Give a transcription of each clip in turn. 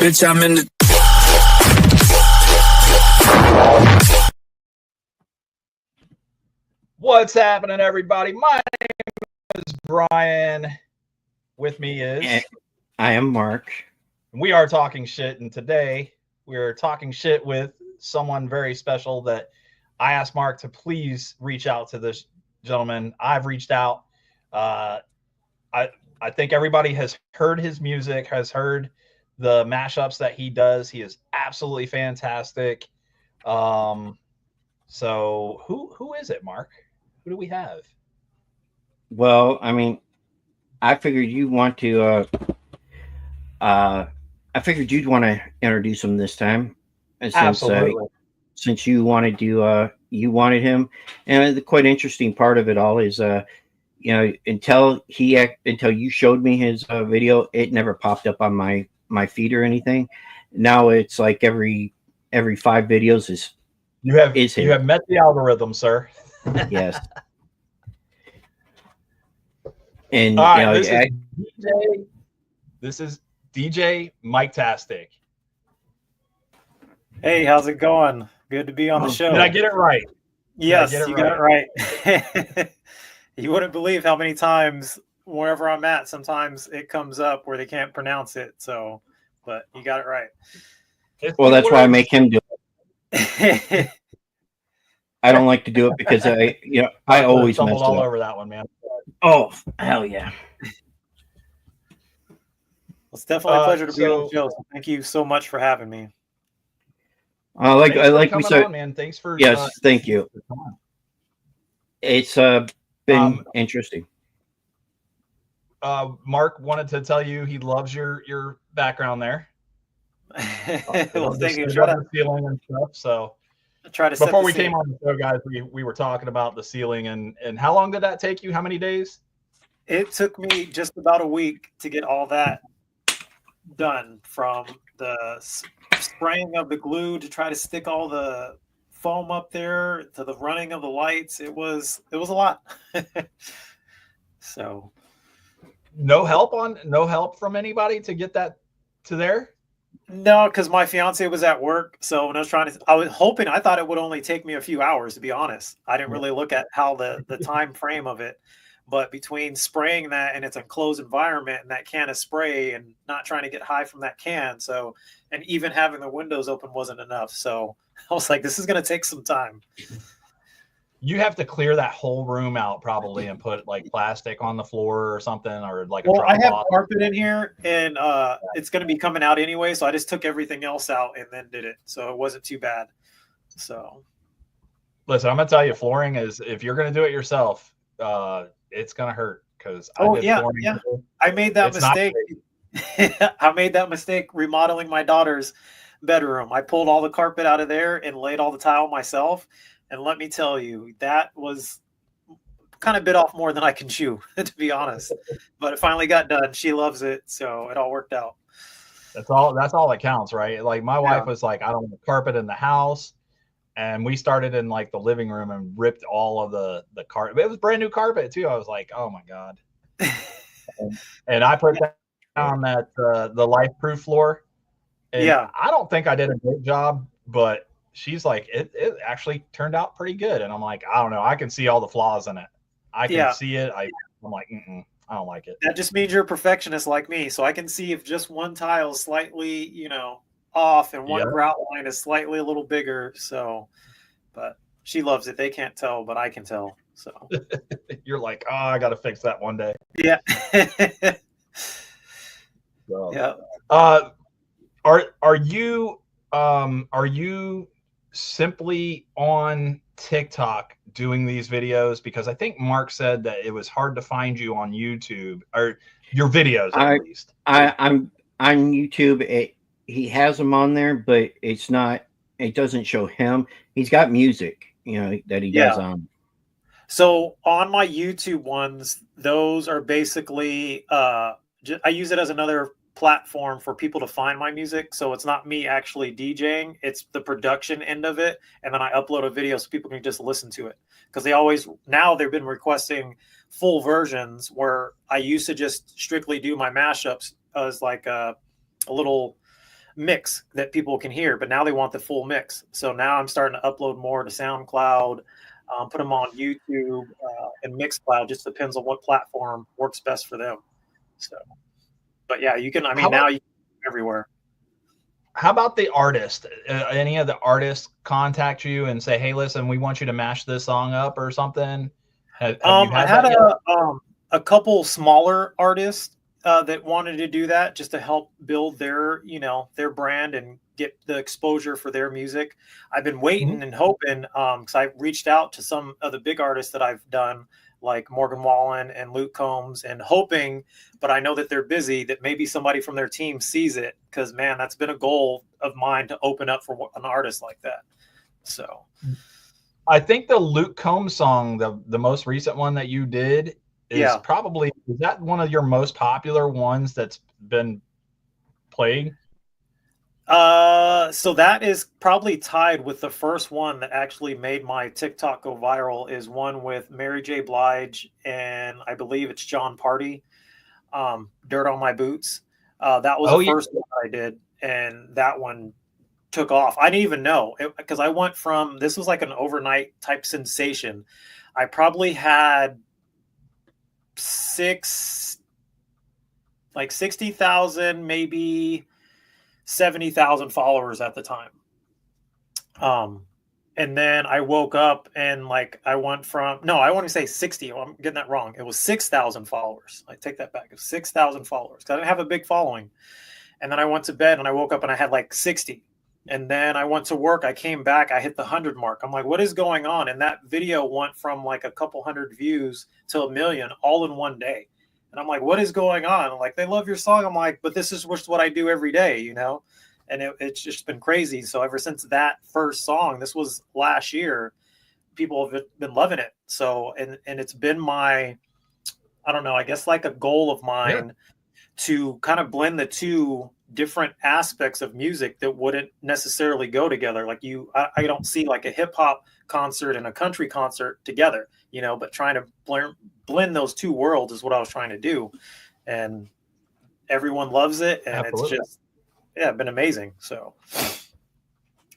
bitch, I'm in the... What's happening, everybody? My name is Brian. With me is... I am Mark. We are talking shit, and today we're talking shit with someone very special that I asked Mark to please reach out to this gentleman. I've reached out. I think everybody has heard his music, has heard the mashups that he does. He is absolutely fantastic. So who is it, Mark? Who do we have? Well, I mean, I figured you want to. I figured you'd want to introduce him this time, Absolutely. Since you wanted to. You wanted him, and the quite interesting part of it all is, until you showed me his video, it never popped up on my feed or anything. Now it's like every 5 videos is. You have met the algorithm, sir. Yes. And all right, this is DJ Miketastic. Hey, how's it going? Good to be on the show. Did I get it right? Yes, you got it right. You wouldn't believe how many times wherever I'm at, sometimes it comes up where they can't pronounce it. So, but you got it right. Well, that's why I make him do it. I don't like to do it because I always mess it all up. Over that one, man. Oh, hell yeah. It's definitely a pleasure to be on the show. So thank you so much for having me. Like we said, man. Thanks for thank you. It's been interesting. Mark wanted to tell you he loves your background there. Well, thank you. The ceiling and stuff. So try to before we came on the show, guys, we were talking about the ceiling and how long did that take you? How many days? It took me just about a week to get all that done, from the spraying of the glue to try to stick all the foam up there to the running of the lights. It was a lot. So no help from anybody to get that to there? No, because my fiance was at work. So when I thought it would only take me a few hours, to be honest. I didn't really look at how the time frame of it. But between spraying that in its enclosed environment and that can of spray and not trying to get high from that can, and even having the windows open wasn't enough. So I was like, this is going to take some time. You have to clear that whole room out probably and put like plastic on the floor or something, or like I have carpet in here, and it's going to be coming out anyway. So I just took everything else out and then did it. So it wasn't too bad. So listen, I'm going to tell you, flooring is, if you're going to do it yourself, it's going to hurt, because I made that mistake. I made that mistake remodeling my daughter's bedroom. I pulled all the carpet out of there and laid all the tile myself. And let me tell you, that was kind of bit off more than I can chew, to be honest. But it finally got done. She loves it, so it all worked out. That's all that counts, right? Like my wife was like, I don't want carpet in the house. And we started in like the living room and ripped all of the carpet. It was brand new carpet too. I was like, oh my God. and I put that on that the life-proof floor. And I don't think I did a great job, but she's like, it actually turned out pretty good. And I'm like, I don't know. I can see all the flaws in it. I can see it. I'm like, I don't like it. That just means you're a perfectionist like me. So I can see if just one tile is slightly, off and one grout line is slightly a little bigger. So, but she loves it. They can't tell, but I can tell. So you're like, oh, I got to fix that one day. Yeah. So, yeah. Are you simply on TikTok doing these videos? Because I think Mark said that it was hard to find you on YouTube, or your videos at least. I'm on YouTube. He has them on there, but it's not. It doesn't show him. He's got music, that he does on. So on my YouTube ones, those are basically. I use it as another platform for people to find my music. So it's not me actually DJing, it's the production end of it, and then I upload a video so people can just listen to it, because they've been requesting full versions, where I used to just strictly do my mashups as like a little mix that people can hear, but now they want the full mix. So now I'm starting to upload more to SoundCloud, put them on YouTube and Mixcloud. Just depends on what platform works best for them. So, but yeah, you can. I mean, now you can everywhere. How about the artist? Any of the artists contact you and say, "Hey, listen, we want you to mash this song up" or something? Have you I had had that a couple smaller artists that wanted to do that just to help build their, their brand and get the exposure for their music. I've been waiting and hoping because I've reached out to some of the big artists that I've done, like Morgan Wallen and Luke Combs, and hoping, but I know that they're busy, that maybe somebody from their team sees it, because man, that's been a goal of mine to open up for an artist like that. So I think the Luke Combs song, the most recent one that you did, is probably, is that one of your most popular ones that's been played? So that is probably tied with the first one that actually made my TikTok go viral, is one with Mary J. Blige and I believe it's John Party, Dirt on My Boots. That was the first one I did, and that one took off. I didn't even know, because I went from, this was like an overnight type sensation. I probably had 60,000, maybe 70,000 followers at the time. And then I woke up and like I went from, no, I want to say 60. I'm getting that wrong. It was 6,000 followers. I take that back. It was 6,000 followers. I didn't have a big following. And then I went to bed and I woke up and I had like 60. And then I went to work. I came back. I hit the 100 mark. I'm like, what is going on? And that video went from like a couple hundred views to 1 million all in one day. And I'm like, what is going on? I'm like, they love your song. I'm like, but this is what I do every day, you know? And it's just been crazy. So ever since that first song, this was last year, people have been loving it. So, and it's been my, I don't know, I guess like a goal of mine to kind of blend the two different aspects of music that wouldn't necessarily go together. Like I don't see like a hip hop concert and a country concert together, you know, but trying to blend those two worlds is what I was trying to do. And everyone loves it. And Absolutely. It's just, been amazing. So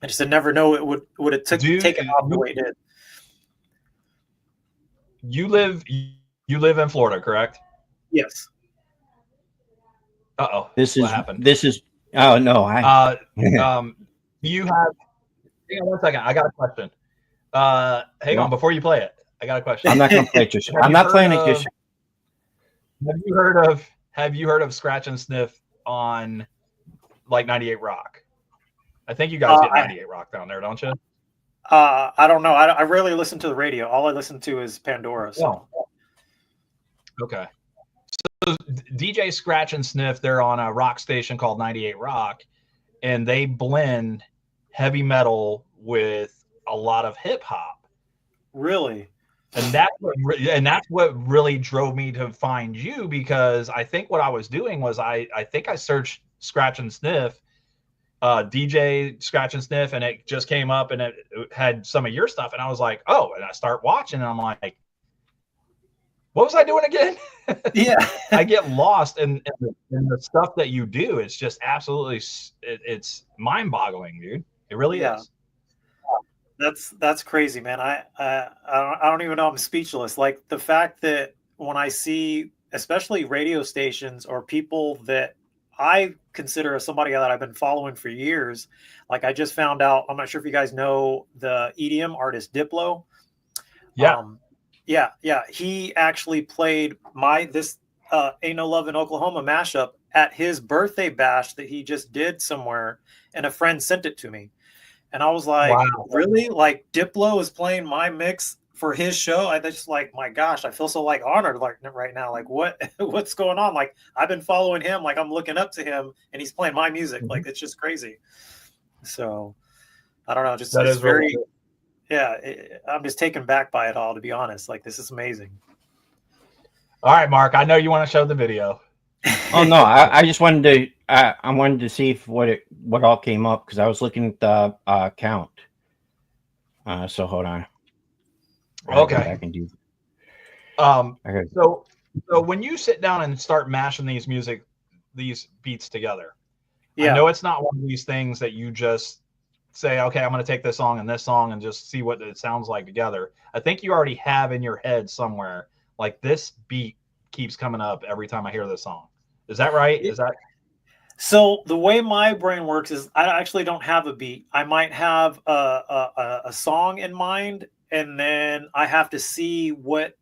I just never know it would have taken off the way it did. You live in Florida, correct? Yes. Uh-oh. What happened? Oh no. You have, hang on one second. I got a question. Hang on before you play it. I got a question. I'm not going to play it just I'm not playing it just Have you heard of Scratch and Sniff on like 98 Rock? I think you guys get 98 Rock down there, don't you? I don't know. I rarely listen to the radio. All I listen to is Pandora. So. Okay. So DJ Scratch and Sniff, they're on a rock station called 98 Rock, and they blend heavy metal with a lot of hip hop. Really? And that's what really drove me to find you, because I think what I was doing was I think I searched Scratch and Sniff, DJ Scratch and Sniff, and it just came up and it had some of your stuff, and I was like, oh, and I start watching and I'm like, what was I doing again? Yeah. I get lost in the stuff that you do. It's just absolutely, it's mind-boggling, dude. It really is. That's crazy, man. I don't even know. I'm speechless. Like the fact that when I see, especially radio stations or people that I consider as somebody that I've been following for years, like I just found out, I'm not sure if you guys know the EDM artist Diplo. Yeah. He actually played this Ain't No Love in Oklahoma mashup at his birthday bash that he just did somewhere, and a friend sent it to me. And I was like, wow. Really? Like Diplo is playing my mix for his show? I just like, my gosh, I feel so like honored like right now. Like what's going on? Like I've been following him, like I'm looking up to him and he's playing my music. Like it's just crazy. So I don't know, just that it's very really I'm just taken back by it all, to be honest. Like this is amazing. All right, Mark, I know you want to show the video. Oh no, I just wanted to I wanted to see if what all came up, because I was looking at the count. So hold on. Okay. I can do. Okay. So when you sit down and start mashing these beats together, I know it's not one of these things that you just say, okay, I'm going to take this song and this song and just see what it sounds like together. I think you already have in your head somewhere, like, this beat keeps coming up every time I hear this song. Is that right? Is that? So the way my brain works is I actually don't have a beat. I might have a song in mind, and then I have to see what,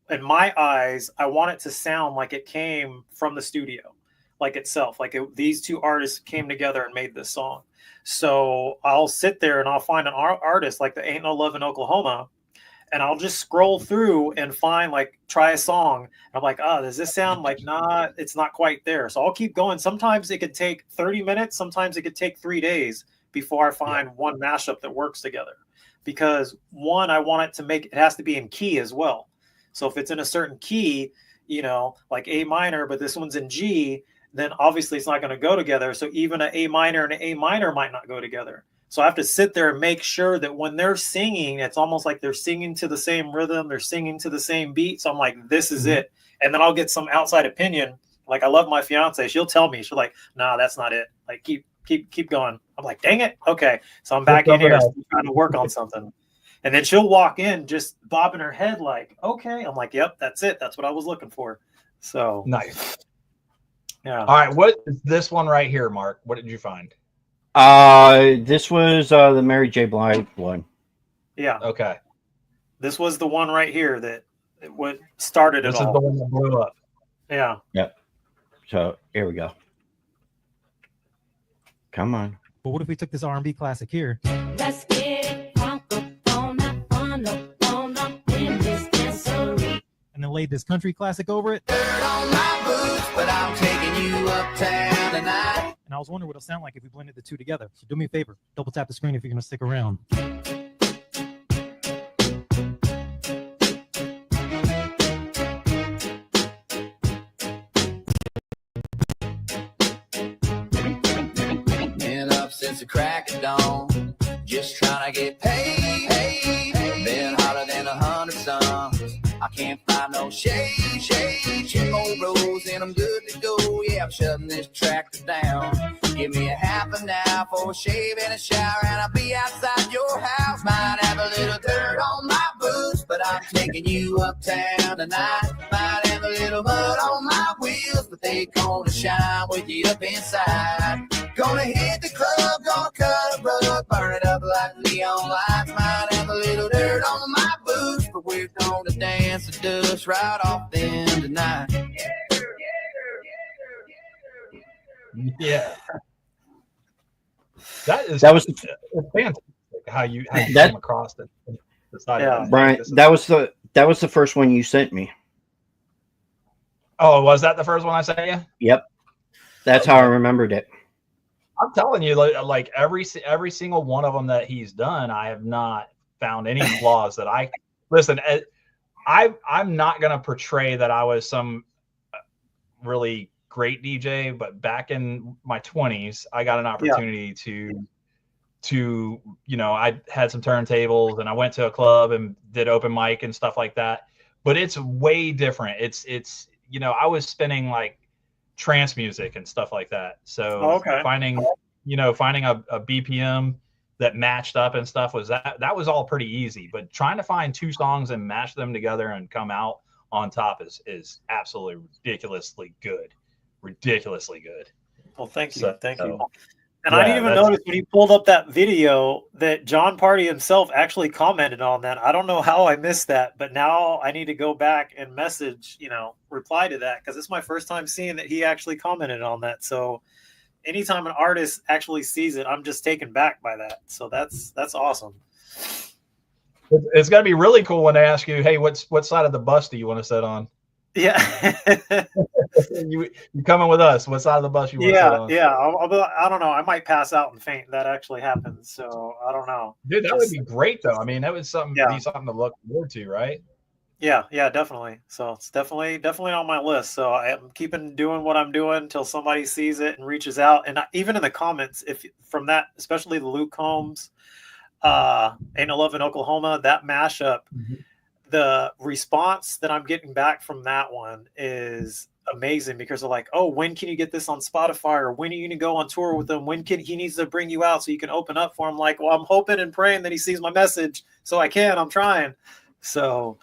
in my eyes, I want it to sound like it came from the studio, like itself, like these two artists came together and made this song. So I'll sit there and I'll find an artist like the Ain't No Love in Oklahoma, and I'll just scroll through and find, like, try a song. I'm like, oh, does this sound like it's not quite there. So I'll keep going. Sometimes it could take 30 minutes. Sometimes it could take 3 days before I find one mashup that works together. Because one, I want it has to be in key as well. So if it's in a certain key, like A minor, but this one's in G, then obviously it's not going to go together. So even an A minor and an A minor might not go together. So I have to sit there and make sure that when they're singing, it's almost like they're singing to the same rhythm, they're singing to the same beat. So I'm like, this is it. And then I'll get some outside opinion. Like, I love my fiance. She'll tell me, she's like, nah, that's not it. Like, keep going. I'm like, dang it. Okay. So I'm back in here trying to work on something. And then she'll walk in just bobbing her head like, okay. I'm like, yep, that's it. That's what I was looking for. So nice. Yeah. All right. What is this one right here, Mark? What did you find? This was the Mary J. Blige one. Yeah. Okay. This was the one right here that what started it all. This is the one that blew up. Yeah. Yep. So here we go. Come on. But what if we took this R&B classic here? Let's get it on in this dancery. And then laid this country classic over it. Dirt on my boots, but I'm taking you uptown tonight. And I was wondering what it'll sound like if we blended the two together. So do me a favor, double tap the screen if you're going to stick around. Been up since the crack of dawn, just trying to get paid. Been hotter than 100 suns. I can't find no shade. Check old roads and I'm good to go. Yeah, I'm shutting this tractor down. Give me a half an hour for a shave and a shower, and I'll be outside your house. Might have a little dirt on my boots, but I'm taking you uptown tonight. Might have a little mud on my wheels, but they gonna shine with you up inside. Gonna hit the club, gonna cut a rug, burn it up like neon lights. Might have a little dirt on my boots, but we're gonna dance the dust right off them tonight. Yeah. That was fantastic. How you came across it. Brian, that was the first one you sent me. Oh, was that the first one I sent you? Yep. That's how I remembered it. I'm telling you, like every single one of them that he's done, I have not found any flaws that I listen. I'm not going to portray that I was some really great DJ, but back in my 20s, I got an opportunity to I had some turntables and I went to a club and did open mic and stuff like that. But it's way different. It's I was spinning like trance music and stuff like that. So finding a BPM that matched up and stuff that was all pretty easy. But trying to find two songs and mash them together and come out on top is absolutely ridiculously good. Well, thank you. Thank you. And I didn't even notice when he pulled up that video that John Party himself actually commented on that. I don't know how I missed that, but now I need to go back and message, reply to that, because it's my first time seeing that he actually commented on that. So anytime an artist actually sees it, I'm just taken back by that. So that's awesome. It's going to be really cool when they ask you, hey, what side of the bus do you want to sit on? Yeah. you coming with us? What side of the bus you want to sit on? Yeah. I don't know. I might pass out and faint. That actually happens. So I don't know. Dude, that would be great though. I mean, that would be something to look forward to, right? Yeah, definitely. So it's definitely on my list. So I'm doing what I'm doing until somebody sees it and reaches out. And even in the comments, if from that, especially the Luke Combs, Ain't No Love in Oklahoma, that mashup, the response that I'm getting back from that one is amazing because they're like, oh, when can you get this on Spotify, or when are you going to go on tour with him? When can he needs to bring you out so you can open up for him? Like, well, I'm hoping and praying that he sees my message so I can. I'm trying. So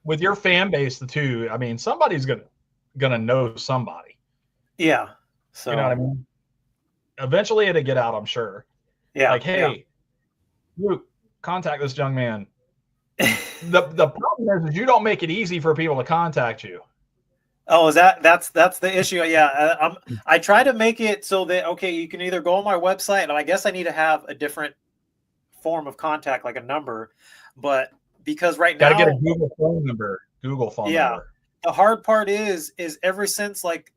with your fan base, the two, I mean, somebody's gonna know somebody. yeah. So you know what I mean? Eventually it'll get out, I'm sure. yeah. Like, hey, Luke, contact this young man. The problem is you don't make it easy for people to contact you. Oh, is that's the issue? Yeah, I try to make it so that okay, you can either go on my website, and I guess I need to have a different form of contact, like a number, but because right now, Gotta get a Google phone number. Number. The hard part is ever since like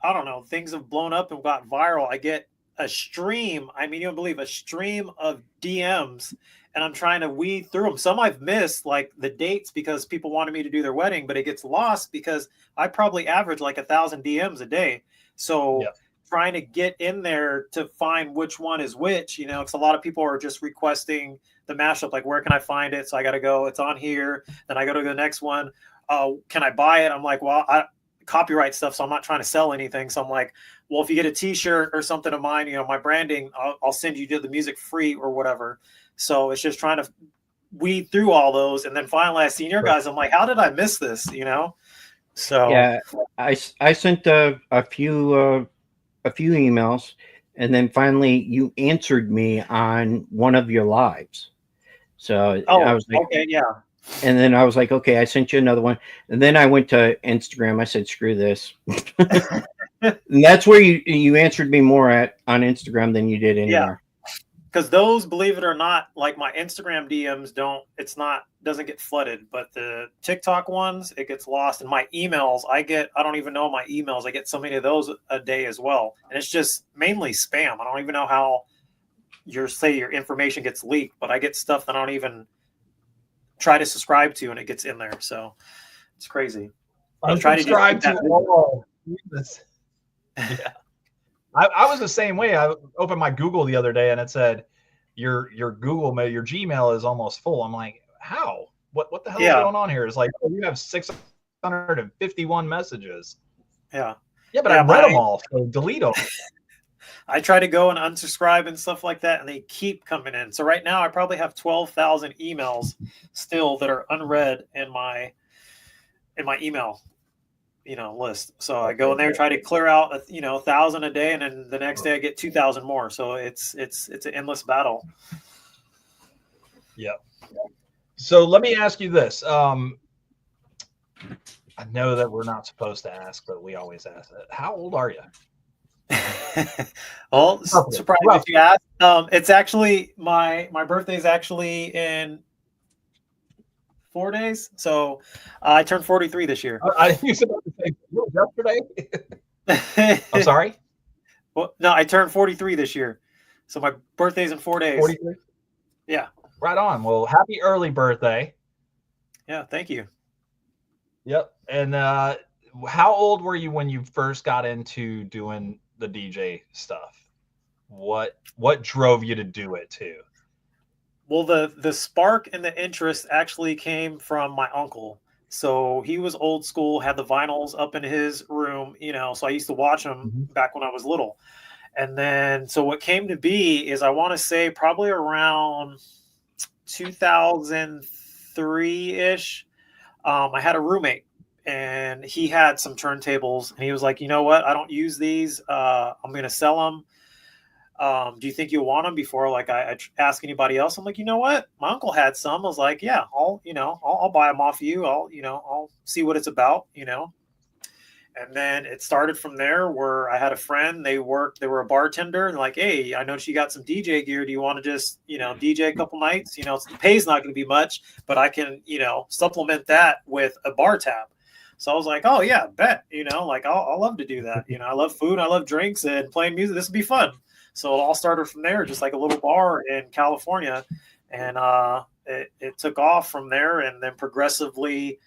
I don't know, things have blown up and got viral. I get a stream. I mean, you don't believe a stream of DMs, and I'm trying to weed through them. Some I've missed, like the dates, because people wanted me to do their wedding, but it gets lost because I probably average like 1,000 DMs a day. So trying to get in there to find which one is which, you know, because a lot of people are just requesting the mashup. Like, where can I find it? So I got to go. It's on here. Then I go to the next one. Can I buy it? I'm like, well, copyright stuff, so I'm not trying to sell anything. So I'm like, well, if you get a T-shirt or something of mine, you know, my branding, I'll send you the music free or whatever. So it's just trying to weed through all those, and then finally I seen your guys. I'm like, how did I miss this? You know? So yeah, I sent a few emails, and then finally you answered me on one of your lives. So I was like, okay, yeah. And then I was like, okay, I sent you another one. And then I went to Instagram. I said, screw this. And that's where you answered me more on Instagram than you did anywhere. Because those, believe it or not, like my Instagram DMs doesn't get flooded, but the TikTok ones, it gets lost. And my emails, I don't even know my emails. I get so many of those a day as well. And it's just mainly spam. I don't even know how your information gets leaked, but I get stuff that I don't even try to subscribe to, and it gets in there. So it's crazy. I try to subscribe to all. Yeah. I was the same way. I opened my Google the other day and it said your Google mail, your Gmail is almost full. I'm like, how? What the hell is going on here? It's like, oh, you have 651 messages. Yeah. Yeah, but I read them all, so delete them. I try to go and unsubscribe and stuff like that, and they keep coming in. So right now I probably have 12,000 emails still that are unread in my email, list. So I go in there, try to clear out, 1,000 a day, and then the next day I get 2,000 more. So it's an endless battle. Yeah. So let me ask you this. I know that we're not supposed to ask, but we always ask it. How old are you? Well, surprised if you asked. It's actually my birthday is actually in 4 days, so I turned 43 this year. I was about to say yesterday. I'm sorry. Well, no, I turned 43 this year, so my birthday's in 4 days. 43. Yeah. Right on. Well, happy early birthday. Yeah, thank you. Yep. And how old were you when you first got into doing the DJ stuff? What drove you to do it too? Well, the spark and the interest actually came from my uncle. So he was old school, had the vinyls up in his room, so I used to watch them back when I was little. And then, so what came to be is, I want to say probably around 2003-ish, I had a roommate, and he had some turntables, and he was like, you know what? I don't use these. I'm going to sell them. Do you think you'll want them before I ask anybody else? I'm like, you know what? My uncle had some. I was like, yeah, I'll buy them off you. I'll see what it's about, And then it started from there, where I had a friend, they were a bartender, and like, hey, I noticed you got some DJ gear. Do you want to just, DJ a couple nights? The pay's not going to be much, but I can, supplement that with a bar tab. So I was like, oh yeah, bet, I'll love to do that. I love food, I love drinks and playing music. This would be fun. So it all started from there, just like a little bar in California. And it took off from there. And then progressively,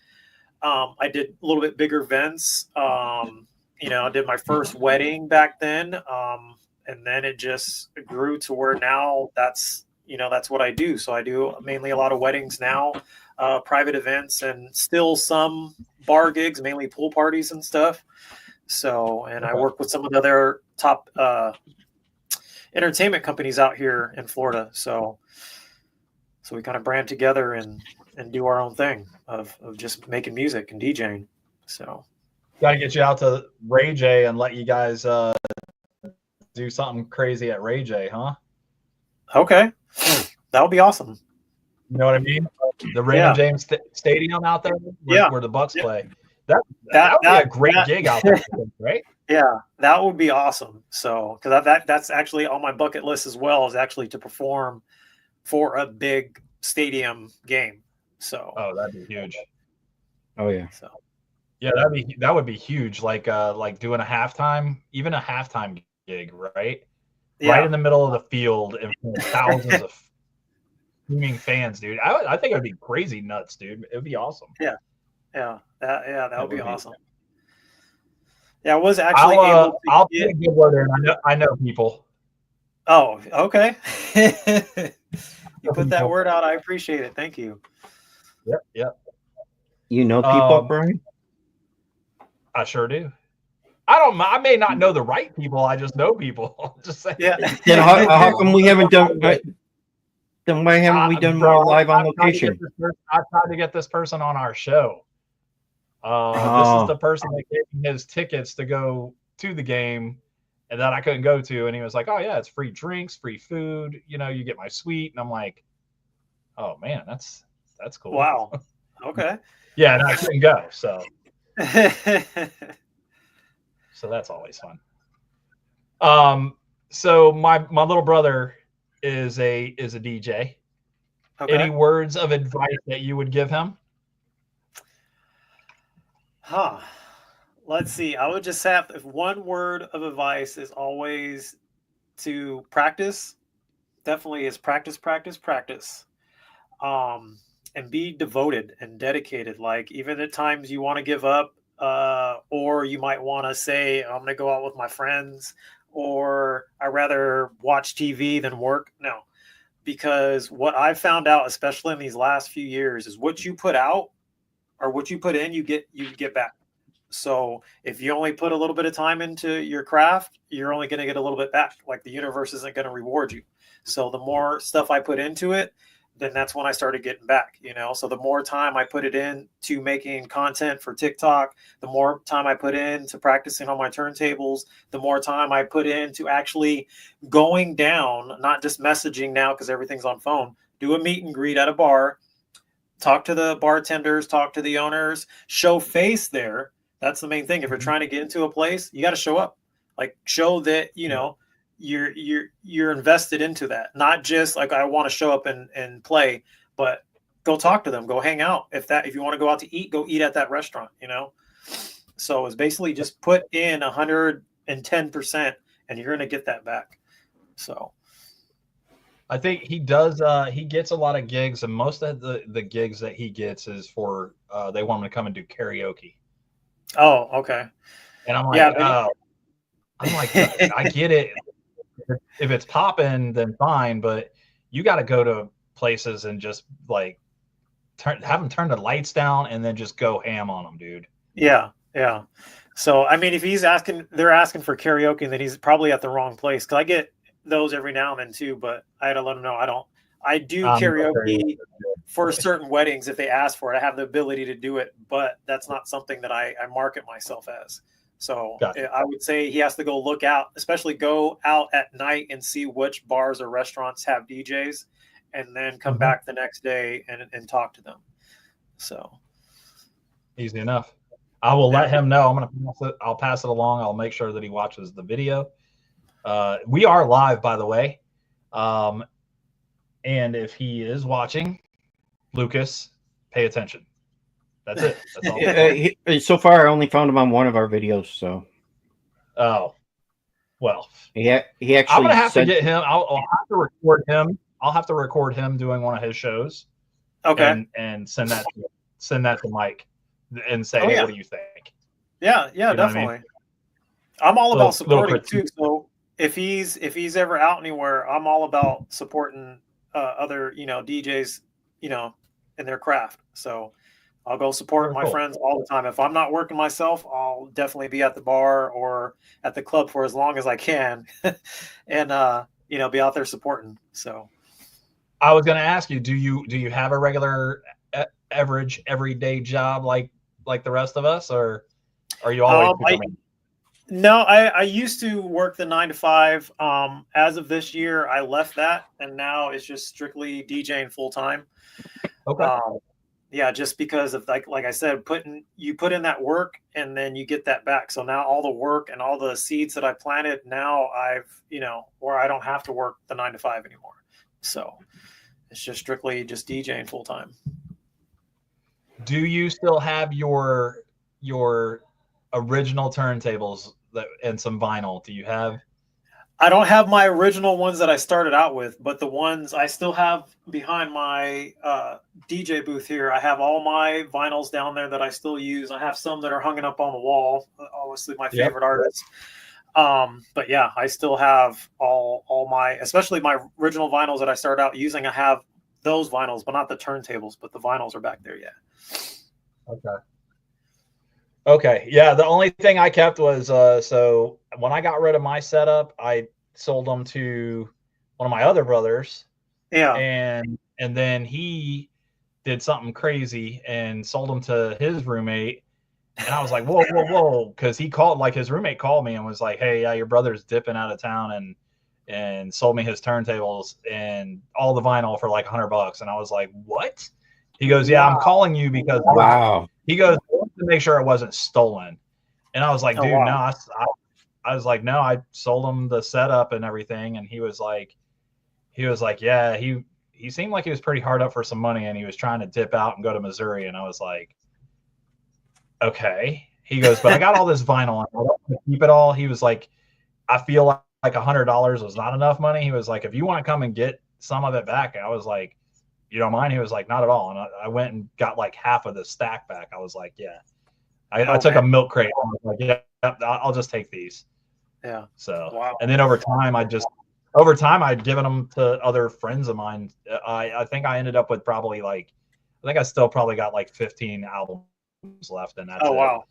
I did a little bit bigger events. I did my first wedding back then. And then it just grew to where now that's what I do. So I do mainly a lot of weddings now. private events, and still some bar gigs, mainly pool parties and stuff. So, and I work with some of the other top entertainment companies out here in Florida. So we kind of brand together and do our own thing of just making music and DJing. So Got to get you out to Ray J and let you guys do something crazy at Ray J, huh? okay, that would be awesome. You know what I mean? The Raymond James Stadium out there, where the Bucks play. That would be a great gig out there, right? Yeah, that would be awesome. So, because that's actually on my bucket list as well, is actually to perform for a big stadium game. So, that'd be huge. Oh yeah. So, yeah, that would be huge. Like doing a halftime gig, right? yeah. Right in the middle of the field and thousands of screaming fans, dude. I think it would be crazy nuts, dude. It would be awesome. Yeah, that would be awesome. Yeah, I was actually I'll put a good word in. I know people. Oh, okay. You put that word out. I appreciate it. Thank you. Yep. You know people, Brian? I sure do. I may not know the right people. I just know people. Just saying. Yeah. Then how come we haven't done? Then why haven't we done more live on location? I tried to get this person on our show. This is the person that gave me his tickets to go to the game, and that I couldn't go to. And he was like, "Oh yeah, it's free drinks, free food. You know, you get my suite." And I'm like, "Oh man, that's cool." Wow. Okay. Yeah, and I couldn't go, so that's always fun. So my little brother is a DJ. Okay. Any words of advice that you would give him? Let's see. I would just have, if one word of advice is always to practice. Definitely is practice. And be devoted and dedicated. Like, even at times you want to give up, or you might want to say, I'm going to go out with my friends, or I rather watch TV than work. No, because what I've found out, especially in these last few years, is what you put out or what you put in, you get back. So if you only put a little bit of time into your craft, you're only going to get a little bit back. Like, the universe isn't going to reward you. So the more stuff I put into it, then that's when I started getting back, So the more time I put it in to making content for TikTok, the more time I put in to practicing on my turntables, the more time I put in to actually going down, not just messaging now because everything's on phone, do a meet and greet at a bar, talk to the bartenders, talk to the owners, show face there. That's the main thing. If you're trying to get into a place, you got to show up, like show that, you're invested into that. Not just like, I want to show up and play, but go talk to them, go hang out. If you want to go out to eat, go eat at that restaurant, So it's basically just put in 110% and you're going to get that back. So I think he does. He gets a lot of gigs, and most of the gigs that he gets is for they want him to come and do karaoke. Oh, okay. And I'm like, I get it. If it's popping, then fine. But you got to go to places and just like have them turn the lights down and then just go ham on them, dude. Yeah. So I mean, if they're asking for karaoke, then he's probably at the wrong place. Because I get those every now and then too, but I had to let them know I do karaoke for certain weddings. If they ask for it, I have the ability to do it, but that's not something that I market myself as. So gotcha. I would say he has to go look out, especially go out at night and see which bars or restaurants have DJs, and then come back the next day and talk to them. So easy enough. I will let him know. I'll pass it along. I'll make sure that he watches the video. We are live, by the way. And if he is watching, Lucas, pay attention. That's it. That's all. So far, I only found him on one of our videos. So, oh, well, he actually. I'm gonna have to get him. I'll have to record him. I'll have to record him doing one of his shows. Okay. And send that to Mike and say, hey, what do you think? Yeah, definitely. I'm all about supporting too. So if he's ever out anywhere, I'm all about supporting other DJs, in their craft. So I'll go support Very my cool. friends all the time. If I'm not working myself, I'll definitely be at the bar or at the club for as long as I can, and be out there supporting. So I was going to ask you, do you have a regular average everyday job like the rest of us, or are you always becoming? No, I used to work the 9 to 5. As of this year, I left that, and now it's just strictly DJing full time. Okay. Yeah, just because of like I said, put in that work and then you get that back. So now all the work and all the seeds that I planted, now I've where I don't have to work the 9 to 5 anymore. So it's just strictly just DJing full time. Do you still have your original turntables and some vinyl? Do you have? I don't have my original ones that I started out with, but the ones I still have behind my DJ booth here, I have all my vinyls down there that I still use. I have some that are hanging up on the wall, obviously my favorite artists. But yeah, I still have all my, especially my original vinyls that I started out using. I have those vinyls, but not the turntables, but the vinyls are back there. Yeah. Okay. Yeah. The only thing I kept was, so when I got rid of my setup, I sold them to one of my other brothers. Yeah. And then he did something crazy and sold them to his roommate. And I was like, whoa. Cause he called, like his roommate called me and was like, hey, yeah, your brother's dipping out of town and sold me his turntables and all the vinyl for like $100. And I was like, what? He goes, yeah, I'm calling you because Wow. he goes, to make sure it wasn't stolen. And I was like, dude, no, I was like, no, I sold him the setup and everything. And he was like, yeah, he seemed like he was pretty hard up for some money and he was trying to dip out and go to Missouri. And I was like, okay. He goes, but I got all this vinyl and I don't want to keep it all. He was like, I feel like $100 was not enough money. He was like, if you want to come and get some of it back. And I was like, you don't mind? He was like, not at all. And I went and got like half of the stack back. I was like, yeah. I took a milk crate. I was like, yeah, I'll just take these. Yeah. So, wow. And then over time, I'd given them to other friends of mine. I think I ended up with probably I still probably got like 15 albums left. And that's it. Wow.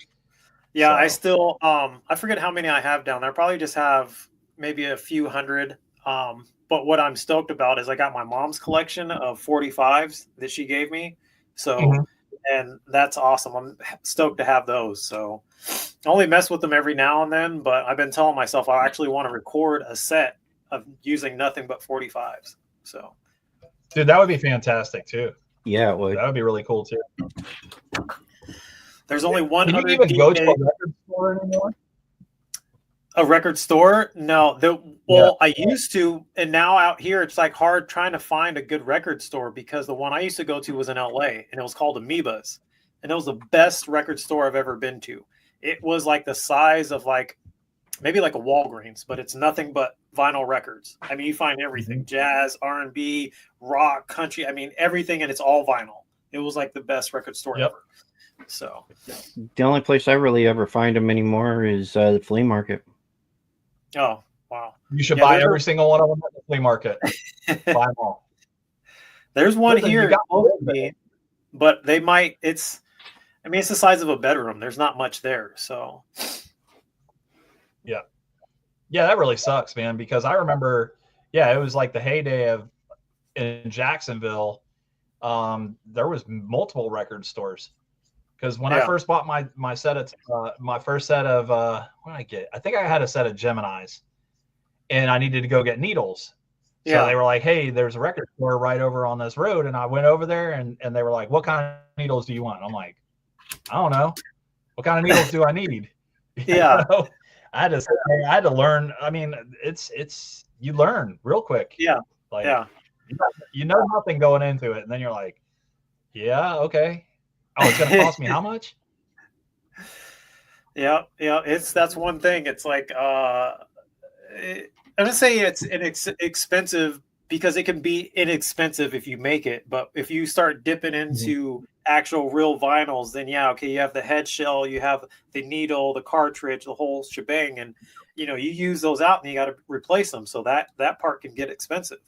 Yeah. So. I still, I forget how many I have down there. I probably just have maybe a few hundred. But what I'm stoked about is I got my mom's collection of 45s that she gave me. So, and that's awesome. I'm stoked to have those. So I only mess with them every now and then, but I've been telling myself I actually want to record a set of using nothing but 45s. So, dude, that would be fantastic too. Yeah, it would. That would be really cool too. There's only one Can other you even DJ. go to a record store anymore? A record store? No. I used to, and now out here it's like hard trying to find a good record store because the one I used to go to was in LA and it was called Amoeba's, and it was the best record store I've ever been to. It was like the size of like maybe like a Walgreens, but it's nothing but vinyl records. I mean, you find everything: jazz, R&B, rock, country. I mean, everything, and it's all vinyl. It was like the best record store ever. So the only place I really ever find them anymore is the flea market. Oh, wow. You should buy every single one of them at the flea market. Buy them all. There's one here close to me, but they might, it's the size of a bedroom. There's not much there. So yeah, that really sucks, man, because I remember, it was like the heyday in Jacksonville. There was multiple record stores. Because when I first bought my set of my first set of what did I get? I think I had a set of Geminis, and I needed to go get needles. So they were like, "Hey, there's a record store right over on this road," and I went over there, and they were like, "What kind of needles do you want?" I'm like, "I don't know. What kind of needles do I need?" Yeah, I had to learn. I mean, it's you learn real quick. Yeah, you know nothing going into it, and then you're like, "Yeah, okay." Oh, it's gonna cost me how much? Yeah. That's one thing. It's like I'm gonna say it's expensive because it can be inexpensive if you make it, but if you start dipping into actual real vinyls, then you have the head shell, you have the needle, the cartridge, the whole shebang, and you use those out and you got to replace them. So that part can get expensive.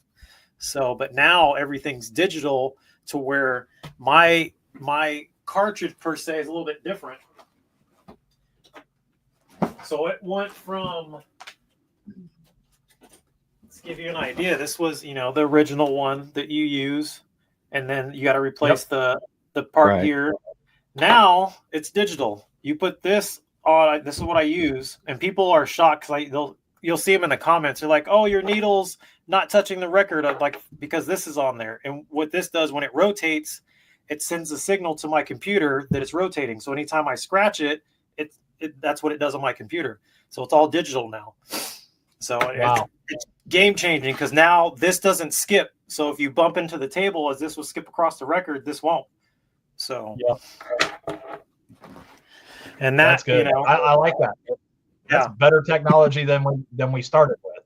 So, but now everything's digital. to where my cartridge per se is a little bit different. So it went from, let's give you an idea. This was, the original one that you use, and then you got to replace the part here. Now it's digital. You put this on. This is what I use, and people are shocked because you'll see them in the comments. They're like, "Oh, your needle's not touching the record," because this is on there. And what this does when it rotates, it sends a signal to my computer that it's rotating. So anytime I scratch it, that's what it does on my computer. So it's all digital now. So it's game changing because now this doesn't skip. So if you bump into the table as this will skip across the record, this won't. So and that's good. I like that. That's better technology than we started with.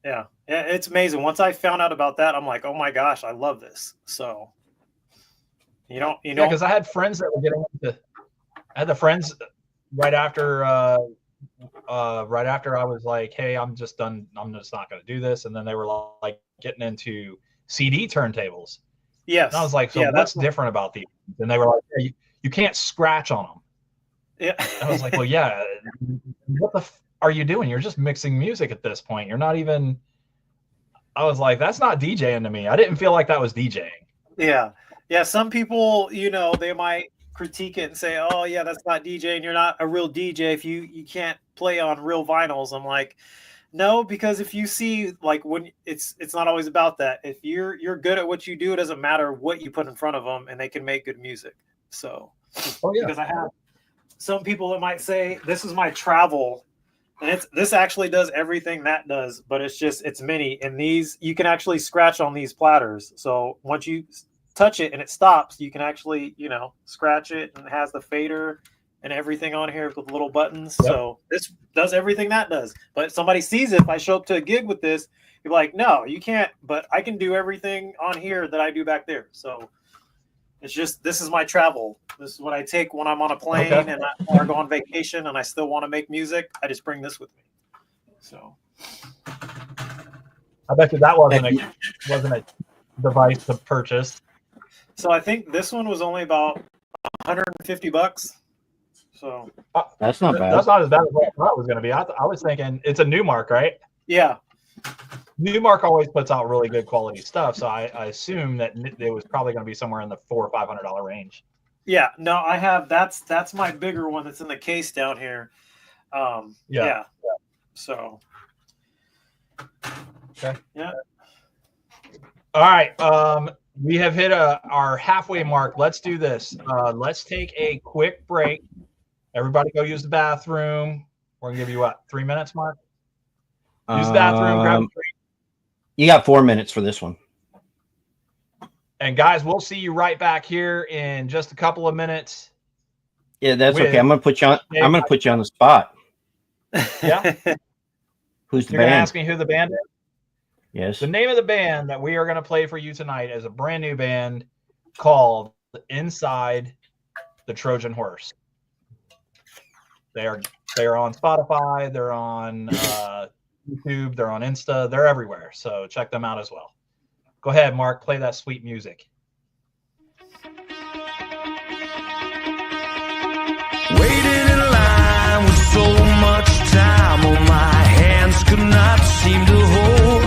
Yeah, it's amazing. Once I found out about that, I'm like, oh my gosh, I love this. So because I had friends that were getting into. I had the friends right after I was like, hey, I'm just done. I'm just not going to do this. And then they were like getting into CD turntables. Yes. And I was like, so what's different about these? And they were like, hey, you can't scratch on them. Yeah. I was like, well, yeah. What the are you doing? You're just mixing music at this point. You're not even. I was like, that's not DJing to me. I didn't feel like that was DJing. Yeah. Yeah. Some people, they might critique it and say, oh yeah, that's not DJing. You're not a real DJ if you can't play on real vinyls. I'm like, no, because if you see when it's not always about that. If you're good at what you do, it doesn't matter what you put in front of them, and they can make good music. So because I have some people that might say this is my travel, and this actually does everything that does, but it's mini, and these you can actually scratch on these platters. So once you touch it and it stops, you can actually scratch it, and it has the fader and everything on here with little buttons. So this does everything that does. But if somebody sees it, if I show up to a gig with this, you're like, no, you can't, but I can do everything on here that I do back there. So it's just, this is my travel. This is what I take when I'm on a plane and I go on vacation and I still want to make music. I just bring this with me. So I bet you that wasn't a device to purchase. So I think this one was only about $150. So that's not bad. That's not as bad as what I thought it was going to be. I was thinking it's a Newmark, right? Yeah. Newmark always puts out really good quality stuff, so I assume that it was probably going to be somewhere in the $400 or $500 range. Yeah. No, I have that's my bigger one that's in the case down here. Yeah. So. Okay. Yeah. All right. We have hit our halfway mark. Let's do this. Let's take a quick break. Everybody go use the bathroom. We're going to give you, 3 minutes, Mark? Use the bathroom, grab a drink. You got 4 minutes for this one. And, guys, we'll see you right back here in just a couple of minutes. Yeah, that's okay. I'm going to put you on. I'm going to put you on the spot. Yeah? Who's the You're going to band? ask me who the band is? Yes. The name of the band that we are going to play for you tonight is a brand new band called Inside the Trojan Horse. They are on Spotify. They're on YouTube. They're on Insta. They're everywhere. So check them out as well. Go ahead, Mark. Play that sweet music. Waiting in line with so much time on my hands could not seem to hold.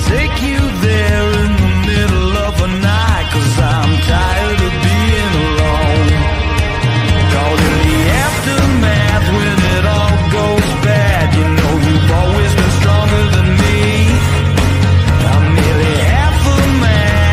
Take you there in the middle of a night, 'cause I'm tired of being alone. Caught in the aftermath when it all goes bad. You know you've always been stronger than me. I'm nearly half a man.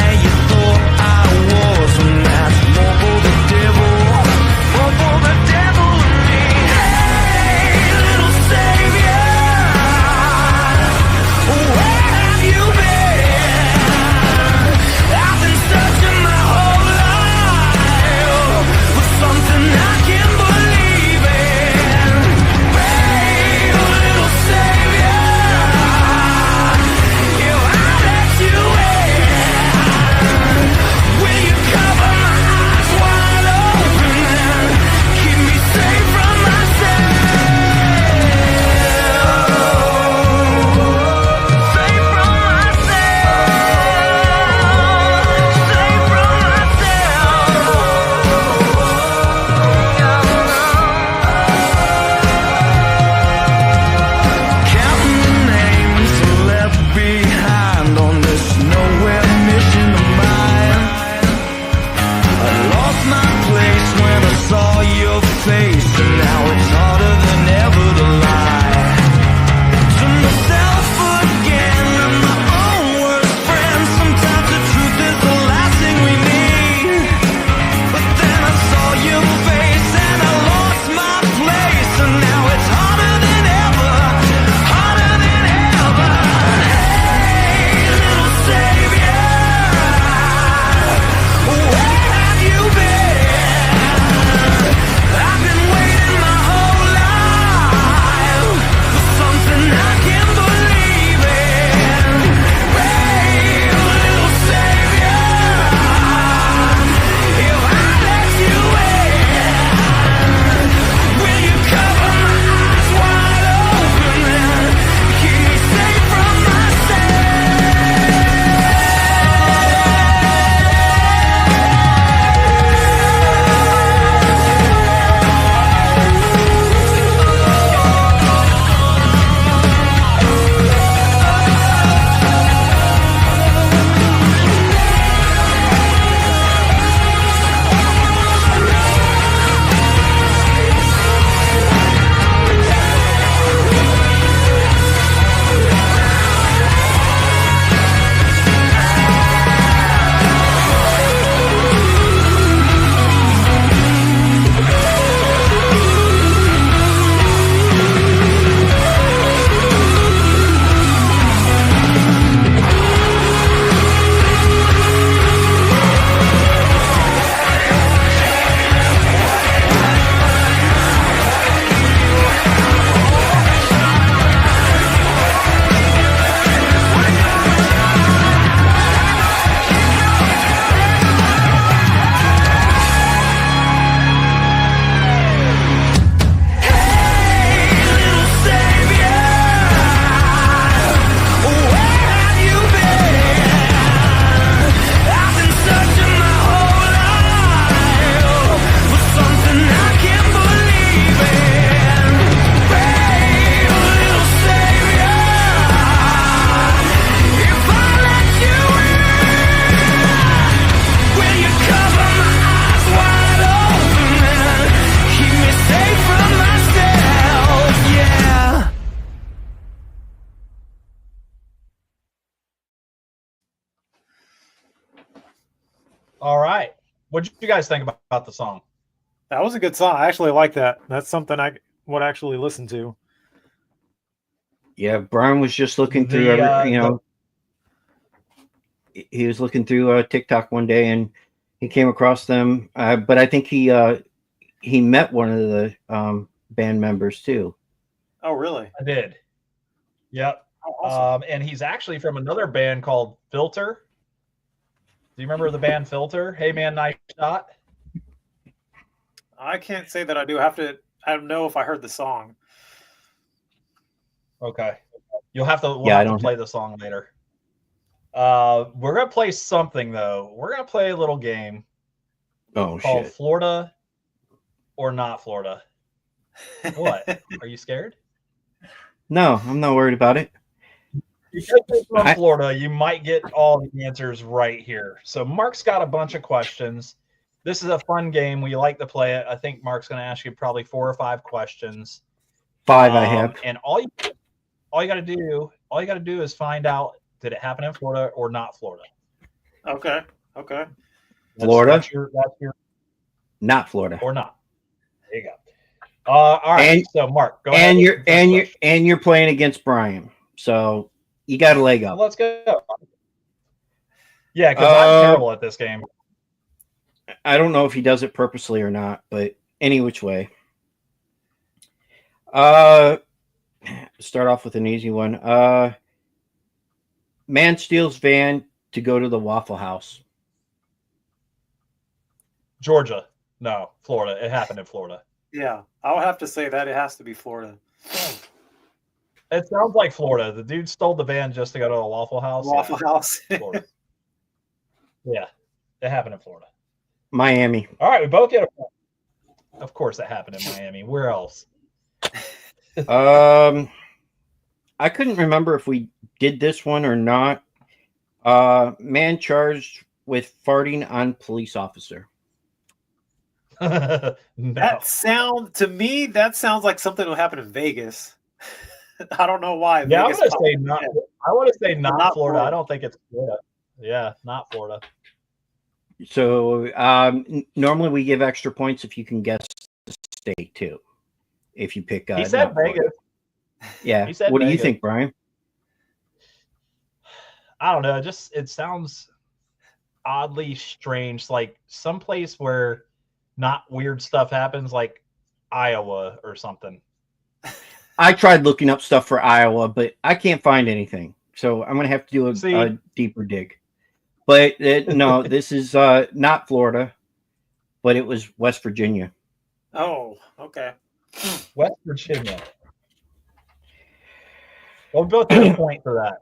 All right. What did you guys think about the song? That was a good song. I actually like that. That's something I would actually listen to. Yeah, Brian was just looking through, he was looking through TikTok one day and he came across them. But I think he met one of the band members too. Oh, really? I did. Yep. Oh, awesome. And he's actually from another band called Filter. Do you remember the band Filter? Hey man, nice shot. I can't say that I do. I don't know if I heard the song. Okay. We'll have to play the song later. We're gonna play something though. We're gonna play a little game called shit. Florida or Not Florida. What? Are you scared? No, I'm not worried about it. Because you're from Florida, you might get all the answers right here. So Mark's got a bunch of questions. This is a fun game. We like to play it. I think Mark's going to ask you probably 4 or 5 questions. 5 I have. And all you got to do is find out, did it happen in Florida or not Florida? Okay. Florida? That's your not Florida. Or not. There you go. All right. So Mark, go ahead. You're playing against Brian. So you got a leg up. Let's go. Yeah, because I'm terrible at this game. I don't know if he does it purposely or not, but any which way. Start off with an easy one. Man steals van to go to the Waffle House. Georgia. No, Florida. It happened in Florida. Yeah, I'll have to say that it has to be Florida. It sounds like Florida. The dude stole the van just to go to a Waffle House. Waffle House. Florida. Yeah, it happened in Florida. Miami. All right, we both get a point. Of course, it happened in Miami. Where else? I couldn't remember if we did this one or not. Man charged with farting on police officer. No. That sounds like something that will happen in Vegas. I don't know why. Yeah, Vegas I want to say not Florida. I don't think it's Florida. Yeah, not Florida. So normally we give extra points if you can guess the state too. If you pick, he said Vegas. Florida. Yeah. He said what Vegas. Do you think, Brian? I don't know. It sounds oddly strange, like someplace where not weird stuff happens, like Iowa or something. I tried looking up stuff for Iowa, but I can't find anything. So I'm going to have to do a deeper dig. But no, this is not Florida, but it was West Virginia. Oh, okay. West Virginia. We'll both get a point for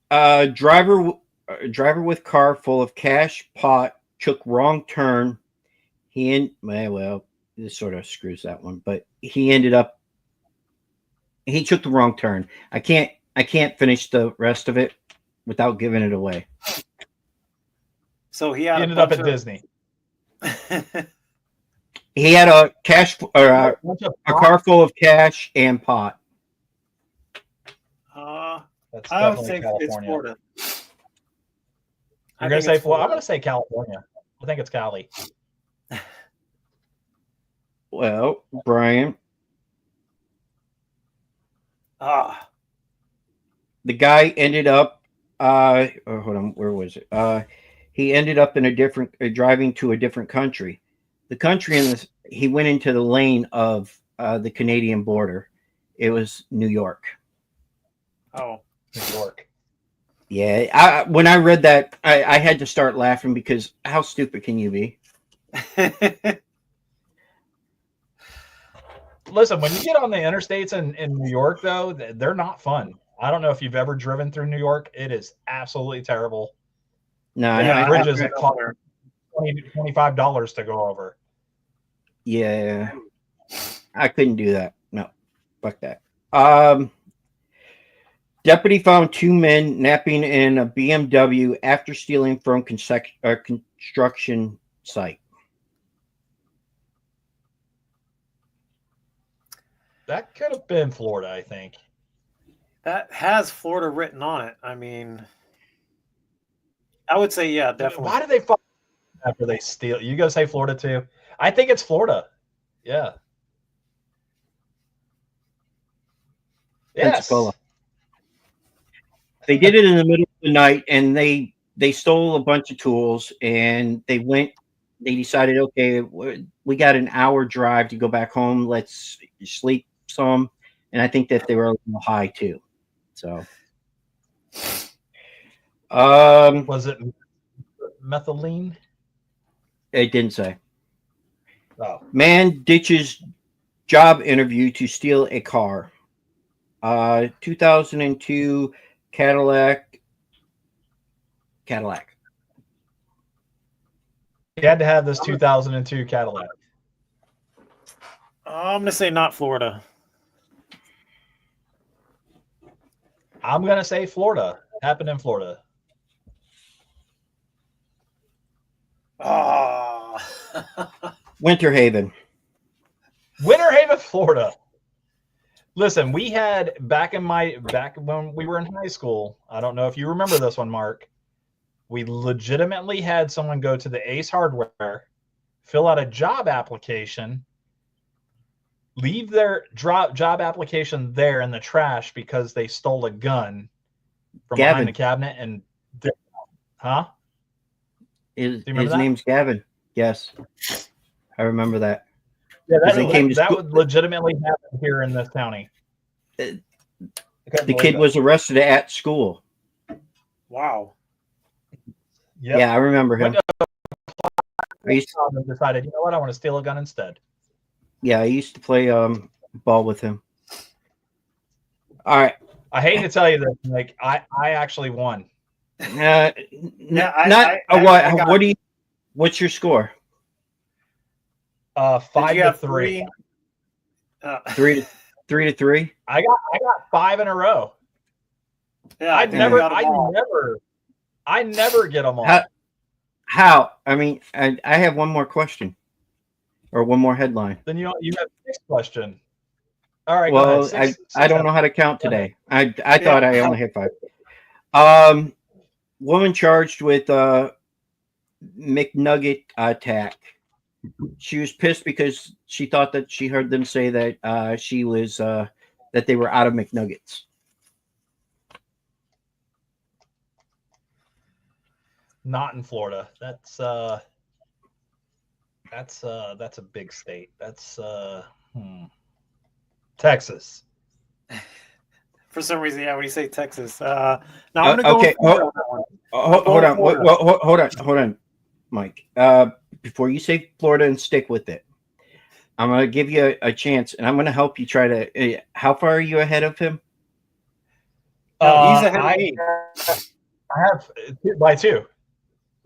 that. Driver with car full of cash pot took wrong turn. This sort of screws that one, but he took the wrong turn. I can't finish the rest of it without giving it away. So he ended up at Disney. He had a car full of cash and pot. That's I would definitely say California. it's Florida. You're going to say Florida? I'm going to say California. I think it's Cali. Well, Brian. The guy ended up hold on, where was it? He ended up in driving to a different country. The country he went into the lane of the Canadian border. It was New York. Oh, New York. Yeah, when I read that, I had to start laughing because how stupid can you be? Listen, when you get on the interstates in New York, though, they're not fun. I don't know if you've ever driven through New York. It is absolutely terrible. No, bridges that cost $25 to go over. Yeah, I couldn't do that. No, fuck that. Deputy found 2 men napping in a BMW after stealing from construction site. That could have been Florida, I think. That has Florida written on it. I mean, I would say, yeah, definitely. Why do they fuck after they steal? You gonna say Florida too? I think it's Florida. Yeah. Yes. Pensacola. They did it in the middle of the night, and they stole a bunch of tools, and they decided, okay, we got an hour drive to go back home. Let's sleep some. And I think that they were a little high too. So, Was it methylene? it didn't say. Oh, Man ditches job interview to steal a car. 2002 Cadillac. he had to have this 2002 Cadillac. I'm gonna say not Florida. I'm gonna say Florida. Happened in Florida. Oh. Winter Haven. Winter Haven, Florida. Listen, we had back when we were in high school. I don't know if you remember this one, Mark. We legitimately had someone go to the Ace Hardware, fill out a job application, leave their job application there in the trash because they stole a gun from behind the cabinet. And huh? His name's Gavin. Yes, I remember that. Yeah, that would legitimately happen here in this county. The kid was arrested at school. Wow. Yep. Yeah, I remember him. I decided, you know what, I want to steal a gun instead. Yeah, I used to play ball with him. All right. I hate to tell you this, like I actually won. What do you? What's your score? 5-3. 3-3. I got 5 in a row. Yeah, I never get them all. How? I mean, I have one more question, or one more headline. Then you have 6 question. All right. Well, go ahead. I don't know how to count today. I thought I only had 5. Woman charged with McNugget attack. She was pissed because she thought that she heard them say that she was that they were out of McNuggets. Not in Florida. That's a big state. That's Texas. For some reason, yeah, when you say Texas. Now I'm gonna go okay. with Florida on that one. Hold on, Mike. Before you say Florida and stick with it, I'm going to give you a chance, and I'm going to help you try to. How far are you ahead of him? No, he's ahead of me. I have by 2.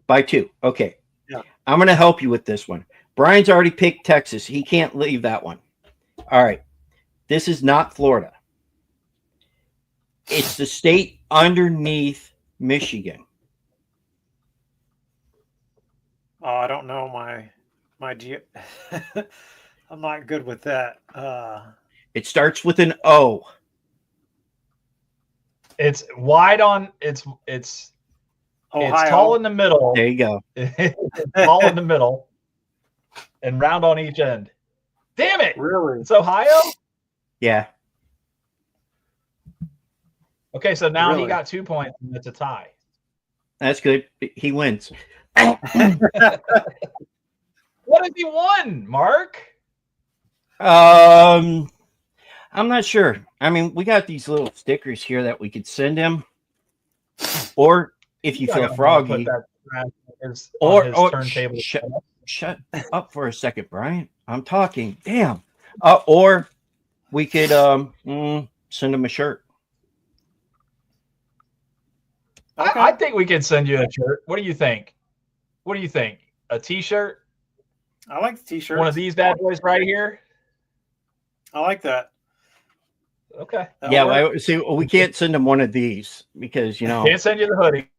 By 2. Okay. Yeah. I'm going to help you with this one. Brian's already picked Texas. He can't leave that one. All right. This is not Florida. It's the state underneath Michigan. Oh, I don't know my I'm not good with that. It starts with an O. It's wide on. It's tall in the middle. There you go. It's tall in the middle, and round on each end. Damn it! Really? It's Ohio. Yeah. Okay, so now Really? he got 2 points, and it's a tie. That's good. He wins. What if he won, Mark? I'm not sure. I mean, we got these little stickers here that we could send him, or if you feel froggy, or turntable. Shut up for a second, Brian. I'm talking. Damn. Or we could send him a shirt. Okay. I think we could send you a shirt. What do you think? A T-shirt? I like the T-shirt. One of these bad boys right here. I like that. Okay. We can't send him one of these because Can't send you the hoodie.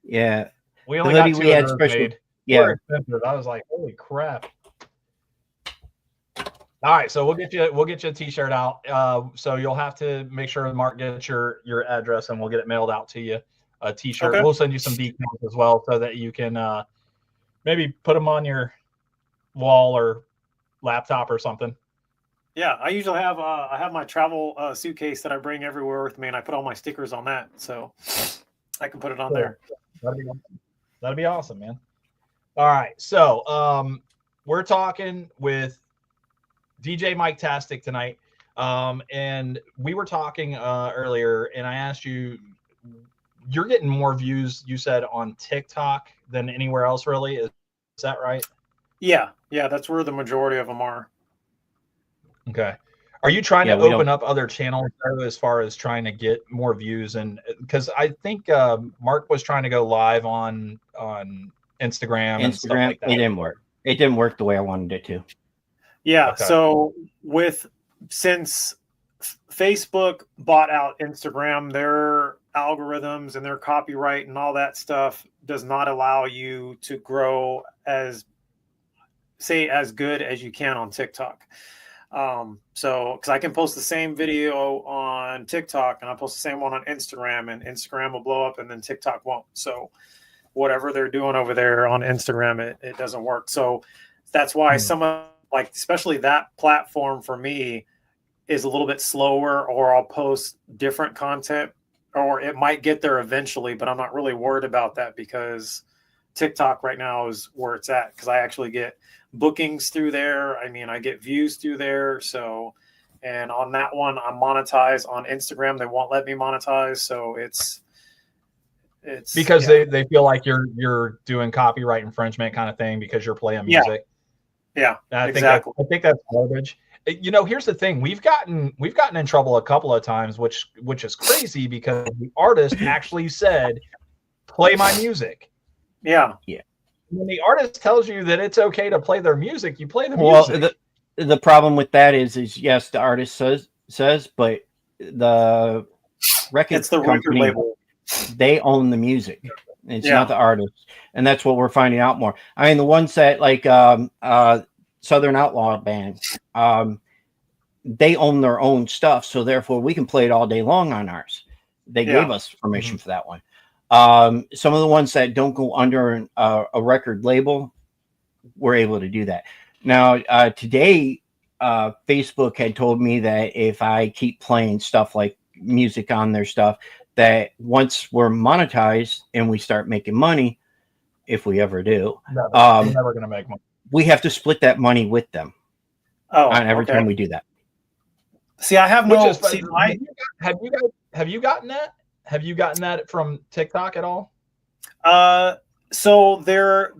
Yeah. We only the got hoodie 2 we had of those special. made. Yeah. They're expensive. I was like, holy crap. All right, so we'll get you a T-shirt out. So you'll have to make sure Mark gets your address, and we'll get it mailed out to you. a t-shirt. Okay. We'll send you some decals as well so that you can maybe put them on your wall or laptop or something. Yeah, I usually have I have my travel suitcase that I bring everywhere with me, and I put all my stickers on that, so I can put it on there. That'd be awesome, man. All right, so we're talking with DJ Miketastic tonight, and we were talking earlier, and I asked you, you're getting more views, you said, on TikTok than anywhere else, really? Is that right? Yeah, that's where the majority of them are. Okay. Are you trying Yeah, to we don't- open up other channels as far as trying to get more views? And because I think Mark was trying to go live on Instagram and stuff like that. It didn't work. It didn't work the way I wanted it to. Yeah, Okay. so since Facebook bought out Instagram, their algorithms and their copyright and all that stuff does not allow you to grow as good as you can on TikTok. So because I can post the same video on TikTok and I post the same one on Instagram, and Instagram will blow up and then TikTok won't. So whatever they're doing over there on Instagram, it doesn't work. So that's why some of, like, especially that platform for me is a little bit slower, or I'll post different content, or it might get there eventually, but I'm not really worried about that because TikTok right now is where it's at, because I actually get bookings through there. I mean, I get views through there. So, and on that one, I'm monetized. On Instagram, they won't let me monetize. So it's because they feel like you're doing copyright infringement kind of thing because you're playing music. Yeah, I exactly. think that's garbage. You know, here's the thing: we've gotten in trouble a couple of times, which is crazy because the artist actually said, "Play my music." Yeah. When the artist tells you that it's okay to play their music, you play the Well, music. the problem with that is yes, the artist says, but the record It's the record company, label. they own the music. It's Yeah. not the artist, and that's what we're finding out more. I mean, the ones that like Southern Outlaw Band, they own their own stuff, so therefore we can play it all day long on ours. They gave us permission for that one. Some of the ones that don't go under a record label, we're able to do that. Now, today, Facebook had told me that if I keep playing stuff like music on their stuff, that once we're monetized and we start making money, if we ever do, We're never gonna make money. we have to split that money with them on every time we do that. See, I have Which no. is, See, have you gotten that? Have you gotten that from TikTok at all? So there,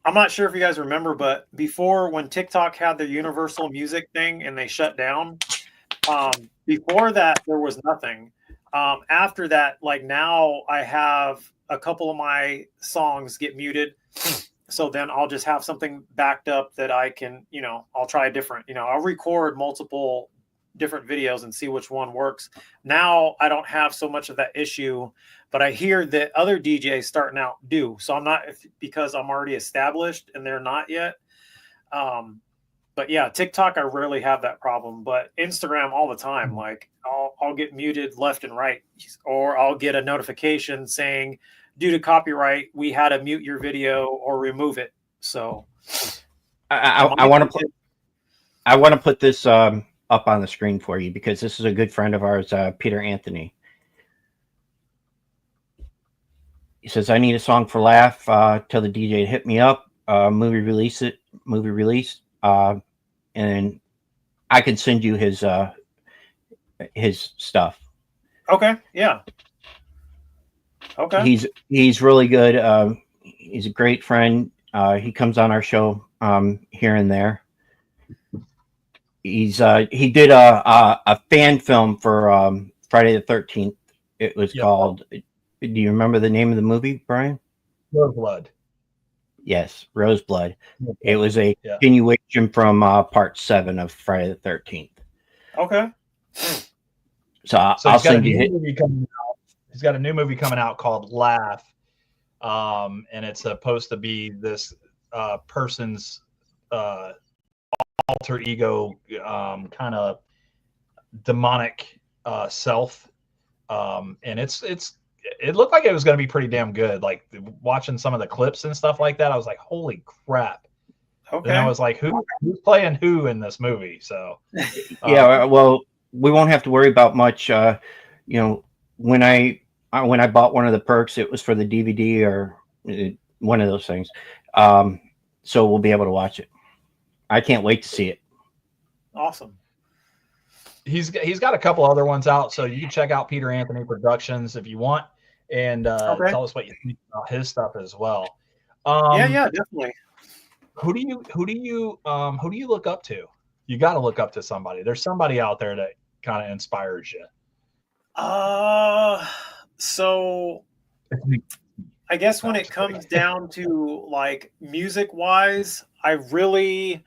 I'm not sure if you guys remember, but before, when TikTok had their universal music thing and they shut down, before that there was nothing. After that, like now, I have a couple of my songs get muted. So then I'll just have something backed up that I can, I'll try a different, I'll record multiple different videos and see which one works. Now I don't have so much of that issue, but I hear that other DJs starting out do. So I'm not, because I'm already established and they're not yet. But yeah, TikTok, I rarely have that problem, but Instagram all the time. Like I'll get muted left and right, or I'll get a notification saying, due to copyright, we had to mute your video or remove it. So I want to put this up on the screen for you because this is a good friend of ours, Peter Anthony. He says, "I need a song for Laugh. Tell the DJ to hit me up. Movie release, and I can send you his stuff." Okay, yeah. Okay. He's really good. He's a great friend. He comes on our show here and there. He did a fan film for Friday the 13th. It was called. Do you remember the name of the movie, Brian? Roseblood. Yes, Roseblood. It was a continuation from part 7 of Friday the 13th. Okay. So I'll send you. He's got a new movie coming out called Laugh, and it's supposed to be this person's alter ego, kind of demonic self, and it looked like it was going to be pretty damn good. Like watching some of the clips and stuff like that, I was like, holy crap. Okay. And I was like, who's playing who in this movie? So Yeah, well, we won't have to worry about much. When I bought one of the perks, it was for the DVD or one of those things. So we'll be able to watch it. I can't wait to see it. Awesome. he's got a couple other ones out, so you can check out Peter Anthony Productions if you want, and tell us what you think about his stuff as well. Yeah, definitely. Who do you look up to? You got to look up to somebody. There's somebody out there that kind of inspires you. So I guess when it comes down to like music wise, there's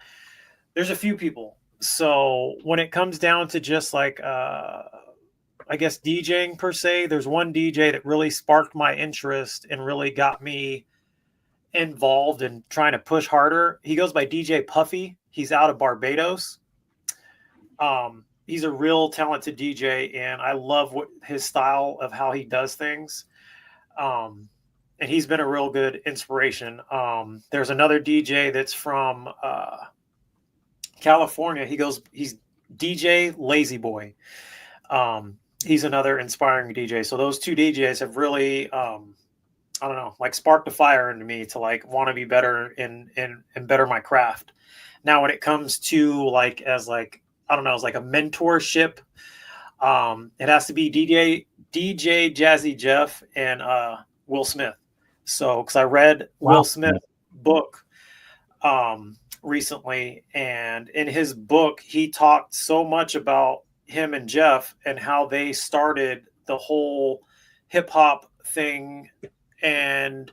a few people. So when it comes down to just like, I guess DJing per se, there's one DJ that really sparked my interest and really got me involved in trying to push harder. He goes by DJ Puffy. He's out of Barbados. He's a real talented DJ, and I love his style of how he does things. And he's been a real good inspiration. There's another DJ that's from California. He's DJ Lazy Boy. He's another inspiring DJ. So those two DJs have really, I don't know, like sparked a fire into me to like want to be better and better my craft. Now, when it comes to like, as like, I don't know, as like a mentorship, it has to be DJ Jazzy Jeff and Will Smith. So, because I read Will Smith's book recently, and in his book, he talked so much about him and Jeff and how they started the whole hip hop thing and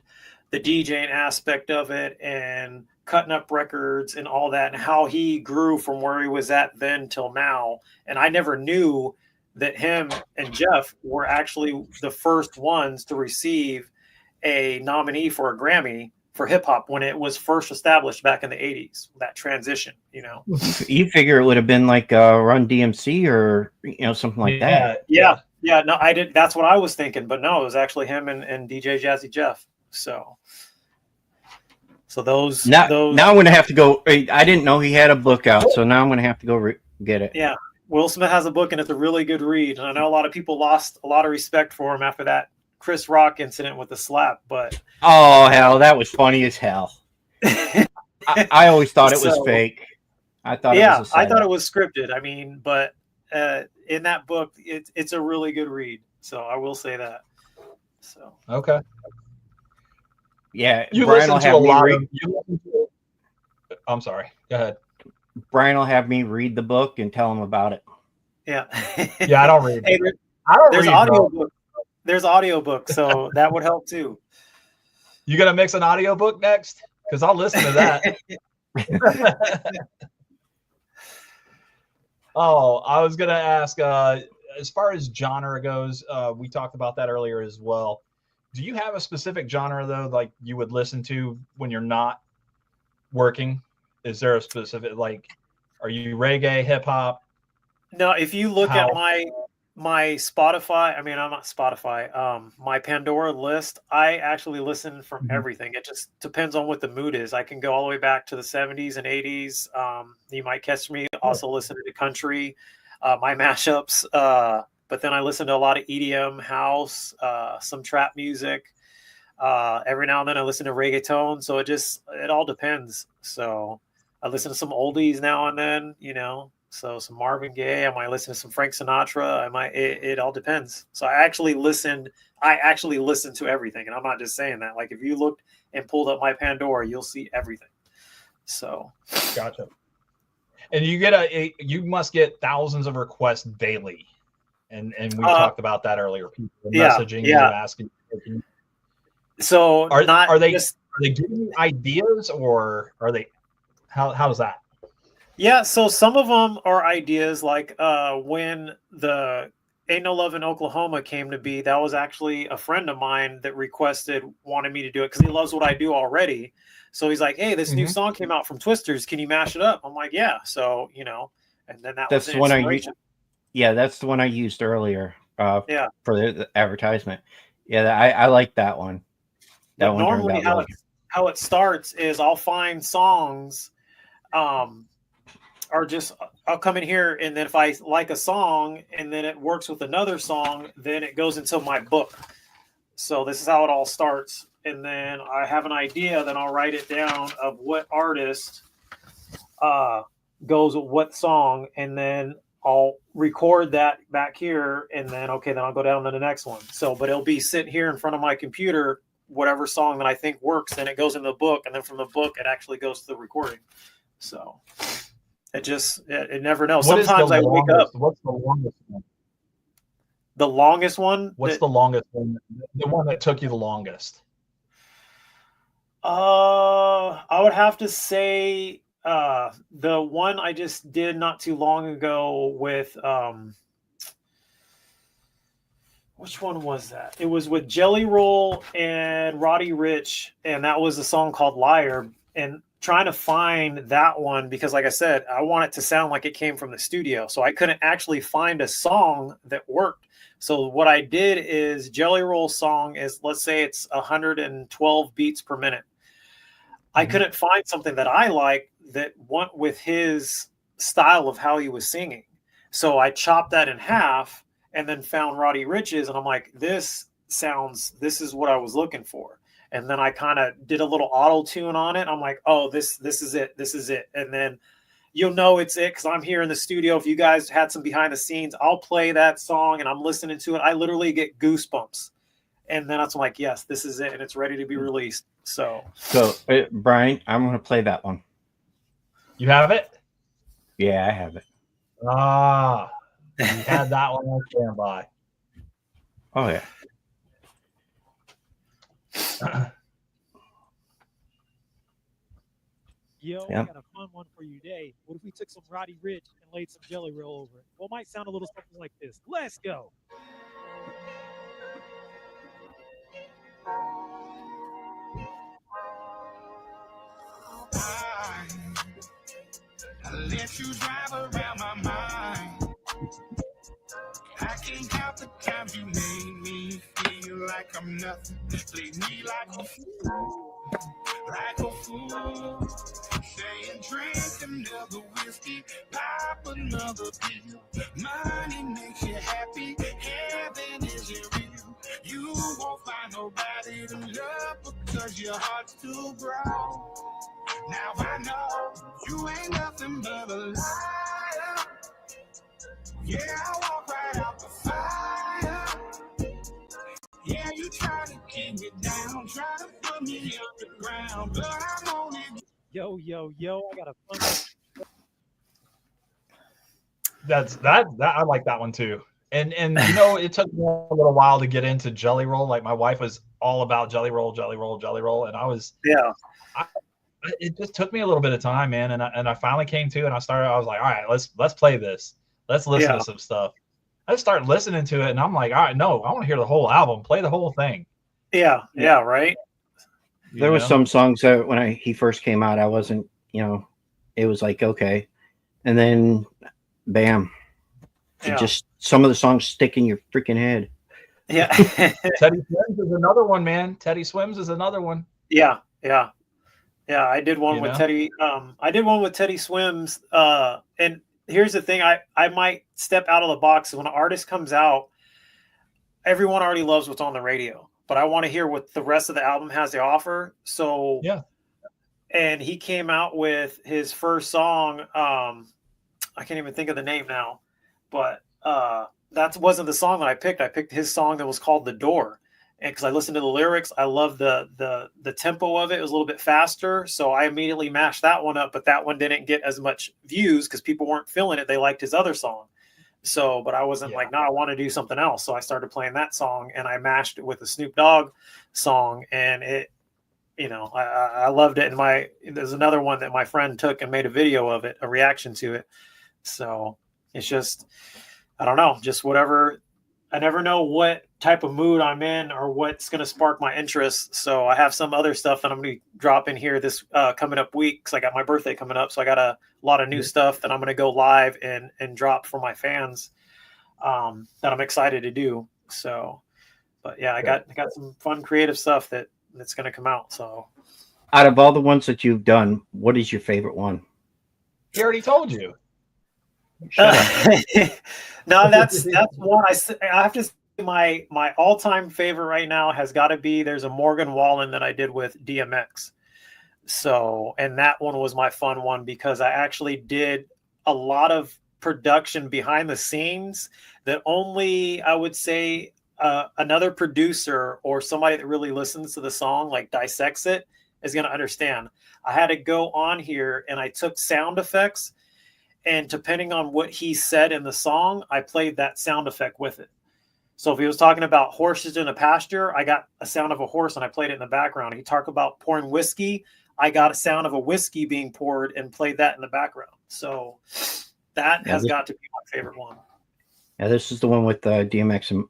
the DJing aspect of it and cutting up records and all that, and how he grew from where he was at then till now. And I never knew that him and Jeff were actually the first ones to receive a nominee for a Grammy for hip hop when it was first established back in the 80s, that transition, you know. You figure it would have been like Run DMC or, something like that. Yeah. No, I did. That's what I was thinking, but no, it was actually him and DJ Jazzy Jeff. So those. Now I'm going to have to go. I didn't know he had a book out, so now I'm going to have to go get it. Yeah, Will Smith has a book, and it's a really good read. And I know a lot of people lost a lot of respect for him after that Chris Rock incident with the slap, but oh hell, that was funny as hell. I always thought it was fake. I thought it was scripted. I mean, but in that book, it's a really good read. So I will say that. So okay. Yeah, you Brian listen to a lot of. I'm sorry. Go ahead. Brian will have me read the book and tell him about it. Yeah. Yeah, I don't read. Hey, there's audiobook. There's audiobook, so that would help too. You gonna mix an audiobook next? Because I'll listen to that. Oh, I was gonna ask. As far as genre goes, we talked about that earlier as well. Do you have a specific genre though, like you would listen to when you're not working? Is there a specific, like, are you reggae, hip hop? No, if you look at my Spotify, I mean, I'm not Spotify, my Pandora list, I actually listen from everything. It just depends on what the mood is. I can go all the way back to the 70s and 80s. You might catch me also listening to country, my mashups. But then I listen to a lot of EDM, house, some trap music. Every now and then I listen to reggaeton. So it all depends. So I listen to some oldies now and then, So some Marvin Gaye, I might listen to some Frank Sinatra. It all depends. So I actually listen to everything. And I'm not just saying that. Like if you looked and pulled up my Pandora, you'll see everything. So gotcha. And you must get thousands of requests daily. And we talked about that earlier. People messaging you, asking. So are they giving you ideas, or are they how does that? Yeah, so some of them are ideas, like when the Ain't No Love in Oklahoma came to be, that was actually a friend of mine that wanted me to do it because he loves what I do already. So he's like, hey, this new song came out from Twisters. Can you mash it up? I'm like, yeah. So, and then that's the one I used. Yeah, that's the one I used earlier for the advertisement. Yeah, I like that one. That But one turned normally out really good. how it starts is I'll find songs, or just I'll come in here, and then if I like a song and then it works with another song, then it goes into my book. So this is how it all starts, and then I have an idea, then I'll write it down of what artist goes with what song, and then I'll record that back here, and then then I'll go down to the next one. So, but it'll be sitting here in front of my computer, whatever song that I think works, then it goes in the book, and then from the book it actually goes to the recording. So it never knows. What is Sometimes the I wake up. What's the longest one? The longest one. What's the longest one? The one that took you the longest? I would have to say the one I just did not too long ago with which one was that? It was with Jelly Roll and Roddy Ricch, and that was a song called Liar. And trying to find that one, because like I said, I want it to sound like it came from the studio. So I couldn't actually find a song that worked. So what I did is Jelly Roll's song is, let's say it's 112 beats per minute. I couldn't find something that I like that went with his style of how he was singing. So I chopped that in half and then found Roddy Ricch's, and I'm like, this is what I was looking for. And then I kind of did a little auto tune on it. I'm like, oh, this is it. This is it. And then you'll know it's it because I'm here in the studio. If you guys had some behind the scenes, I'll play that song and I'm listening to it. I literally get goosebumps. And then I'm like, yes, this is it. And it's ready to be released. So Brian, I'm going to play that one. You have it? Yeah, I have it. Ah, you had that one on standby. Oh, yeah. Yo, Yeah. I got a fun one for you today. What if we took some Roddy Ricch and laid some Jelly Roll over it? Well, it might sound a little something like this. Let's go. I let you drive around my mind. I can't count the times you made me feel like I'm nothing. Played me like a fool, like a fool. Saying drink another whiskey, pop another pill. Money makes you happy, heaven isn't real. You won't find nobody to love because your heart's too broad. Now I know you ain't nothing but a liar. Yeah, I walk right out the fire. Yeah, you try to keep me down, try to put me underground, but I'm on it. Yo, I got a fun one. That I like that one too. And you know, it took me a little while to get into Jelly Roll. Like my wife was all about Jelly Roll, and I was it just took me a little bit of time, man. And I finally came to, and I was like, all right, let's play this. Let's listen to some stuff. I just started listening to it, and I'm like, all right, no, I want to hear the whole album. Play the whole thing. Yeah, right. There was some songs that when he first came out, I wasn't, it was like, okay. And then, bam. Yeah. Just some of the songs stick in your freaking head. Yeah. Teddy Swims is another one, man. Teddy Swims is another one. Yeah. I did one with know? Teddy. I did one with Teddy Swims. And here's the thing: I might step out of the box. When an artist comes out, everyone already loves what's on the radio, but I want to hear what the rest of the album has to offer. So yeah. And he came out with his first song. I can't even think of the name now, but that wasn't the song that I picked. I picked his song that was called "The Door." And because I listened to the lyrics, I love the tempo of it. It was a little bit faster, so I immediately mashed that one up. But that one didn't get as much views because people weren't feeling it. They liked his other song. So, but I wasn't like, no, I want to do something else. So I started playing that song, and I mashed it with a Snoop Dogg song, and it, I loved it. And there's another one that my friend took and made a video of it, a reaction to it. So it's just, I don't know, just whatever. I never know what type of mood I'm in or what's going to spark my interest. So I have some other stuff that I'm going to drop in here this coming up week because I got my birthday coming up. So I got a lot of new stuff that I'm going to go live and drop for my fans that I'm excited to do. So, But yeah, I got some fun creative stuff that's going to come out. So Out of all the ones that you've done, what is your favorite one? He already told you. No, that's one I have to say my all-time favorite right now has got to be there's a Morgan Wallen that I did with DMX. So, and that one was my fun one because I actually did a lot of production behind the scenes that only I would say another producer or somebody that really listens to the song, like dissects it, is going to understand. I had to go on here and I took sound effects, and depending on what he said in the song, I played that sound effect with it. So if he was talking about horses in a pasture, I got a sound of a horse and I played it in the background. He talked about pouring whiskey, I got a sound of a whiskey being poured and played that in the background. So that has got to be my favorite one. Yeah, this is the one with DMX and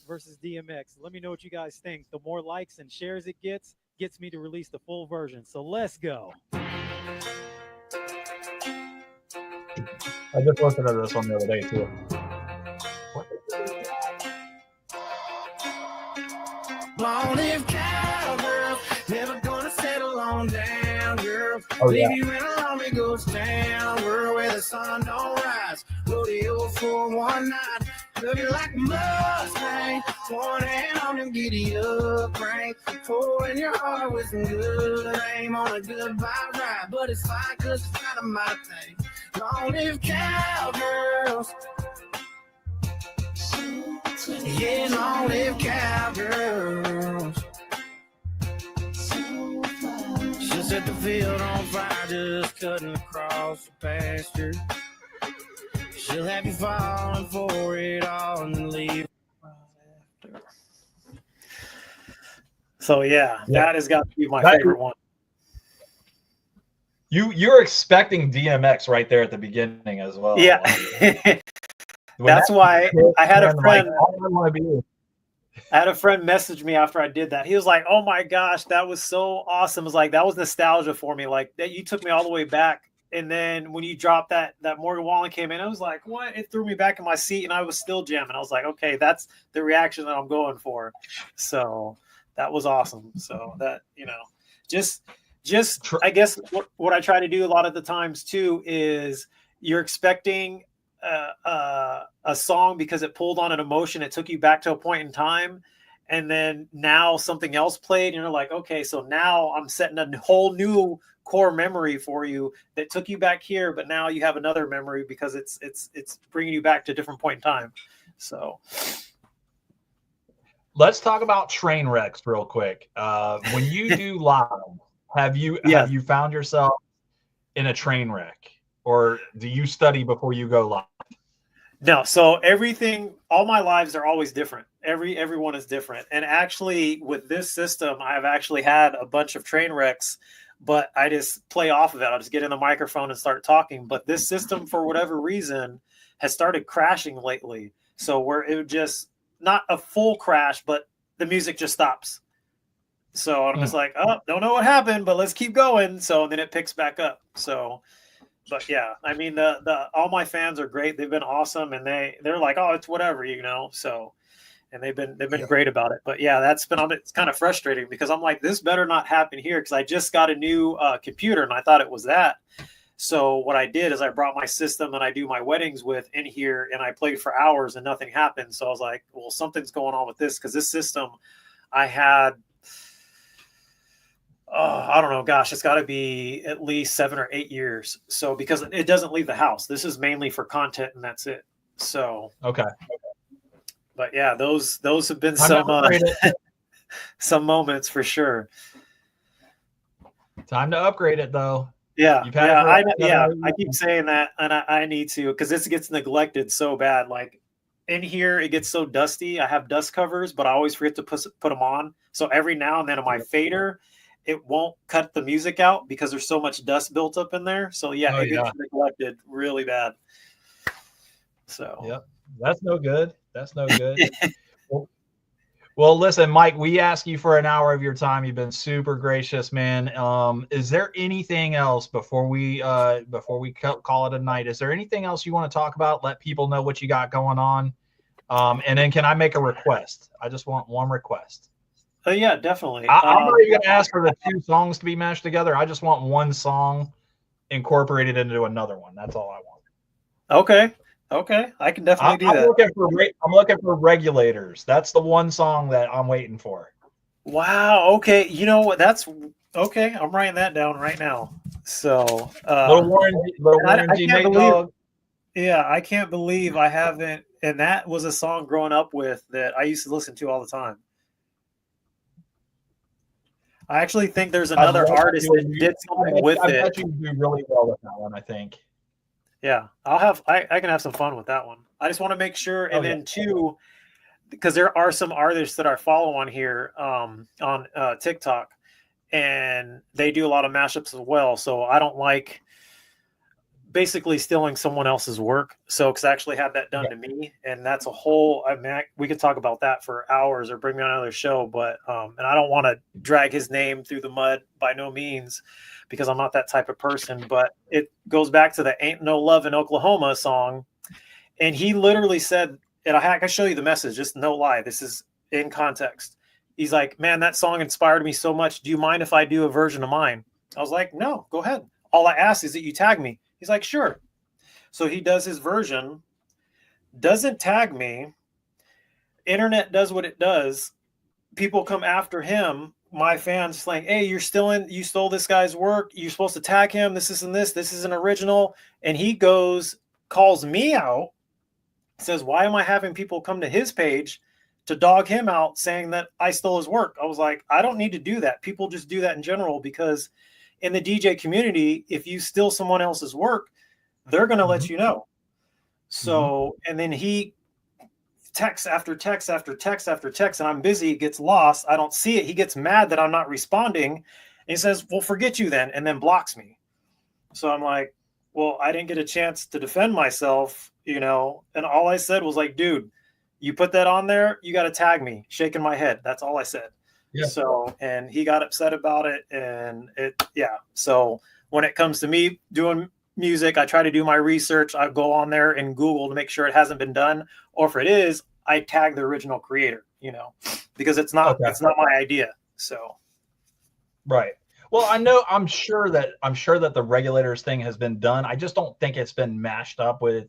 versus DMX. Let me know what you guys think. The more likes and shares it gets me to release the full version. So let's go. I just listened to this one the other day too. Long-lived cowgirl, never gonna settle on down, girl. Oh, yeah. Leave you in a lonely ghost town, world where the sun don't rise. Rodeo for one night, love you like a Mustang. One hand on them giddy up crank, pouring your heart with some good aim on a good vibe ride. But it's fine 'cause it's kind of my thing. Long-lived cowgirls. Yeah, long-lived cowgirls. She'll set the field on fire, just cutting across the pasture. She'll have you falling for it all and then leave. So yeah, that has got to be my favorite one. You're expecting DMX right there at the beginning as well. Yeah. That's why I had a friend. I had a friend message me after I did that. He was like, "Oh my gosh, that was so awesome!" It was like that was nostalgia for me. Like that, you took me all the way back. And then when you dropped that Morgan Wallen came in, I was like, "What?" It threw me back in my seat, and I was still jamming. I was like, "Okay, that's the reaction that I'm going for." So that was awesome. So that just I guess what I try to do a lot of the times too is you're expecting a song because it pulled on an emotion. It took you back to a point in time. And then now something else played and you're like, okay, so now I'm setting a whole new core memory for you that took you back here. But now you have another memory because it's bringing you back to a different point in time. So let's talk about train wrecks real quick. When you do live, have you found yourself in a train wreck? Or do you study before you go live? No, so all my lives are always different. Everyone is different. And actually with this system, I've actually had a bunch of train wrecks, but I just play off of it. I'll just get in the microphone and start talking. But this system, for whatever reason, has started crashing lately. So where it would just, not a full crash, but the music just stops. So I'm just like, oh, don't know what happened, but let's keep going. So then it picks back up. So but yeah, I mean, the all my fans are great. They've been awesome, and they're like, oh, it's whatever, So, and they've been great about it. But yeah, it's kind of frustrating because I'm like, this better not happen here because I just got a new computer and I thought it was that. So what I did is I brought my system that I do my weddings with in here, and I played for hours and nothing happened. So I was like, well, something's going on with this because this system I had. I don't know. Gosh, it's got to be at least 7 or 8 years. So because it doesn't leave the house, this is mainly for content, and that's it. So okay. But yeah, those have been some moments for sure. Time to upgrade it, though. Yeah, I keep saying that, and I need to because this gets neglected so bad. Like in here, it gets so dusty. I have dust covers, but I always forget to put them on. So every now and then on my fader, it won't cut the music out because there's so much dust built up in there. So yeah, it gets neglected really bad. So yep, that's no good. That's no good. Well, listen, Mike, we asked you for an hour of your time. You've been super gracious, man. Is there anything else before we call it a night? Is there anything else you want to talk about? Let people know what you got going on. And then can I make a request? I just want one request. Yeah, definitely. I'm not even going to ask for the 2 songs to be mashed together. I just want one song incorporated into another one. That's all I want. Okay, I can definitely do that. I'm looking for Regulators. That's the one song that I'm waiting for. Wow. Okay. You know what? That's okay. I'm writing that down right now. So, Little Warren G. Nate Dogg. Yeah, I can't believe I haven't. And that was a song growing up with that I used to listen to all the time. I actually think there's another artist that did something with it. I bet you do really well with that one, I think. Yeah, I can have some fun with that one. I just want to make sure. And then too, because there are some artists that I follow on here on TikTok, and they do a lot of mashups as well. So I don't like basically stealing someone else's work. So, because I actually had that done to me, and that's a whole. I mean, we could talk about that for hours, or bring me on another show. But and I don't want to drag his name through the mud by no means, because I'm not that type of person. But it goes back to the "Ain't No Love in Oklahoma" song, and he literally said, and I can show you the message. Just no lie, this is in context. He's like, "Man, that song inspired me so much. Do you mind if I do a version of mine?" I was like, "No, go ahead. All I ask is that you tag me." He's like, "Sure." So he does his version, doesn't tag me. Internet does what it does. People come after him. My fans like, "Hey, you stole this guy's work. You're supposed to tag him. This isn't original." And he calls me out, says, "Why am I having people come to his page to dog him out, saying that I stole his work?" I was like, I don't need to do that. People just do that in general, because in the DJ community, if you steal someone else's work, they're going to let you know. So, and then he texts after text after text after text, and I'm busy, it gets lost. I don't see it. He gets mad that I'm not responding. And he says, "Well, forget you then," and then blocks me. So I'm like, well, I didn't get a chance to defend myself, and all I said was like, "Dude, you put that on there, you got to tag me," shaking my head. That's all I said. Yeah. So, and he got upset about it. And so when it comes to me doing music, I try to do my research. I go on there and Google to make sure it hasn't been done. Or if it is, I tag the original creator, because it's not my idea. So. Right. Well, I'm sure that the Regulators thing has been done. I just don't think it's been mashed up with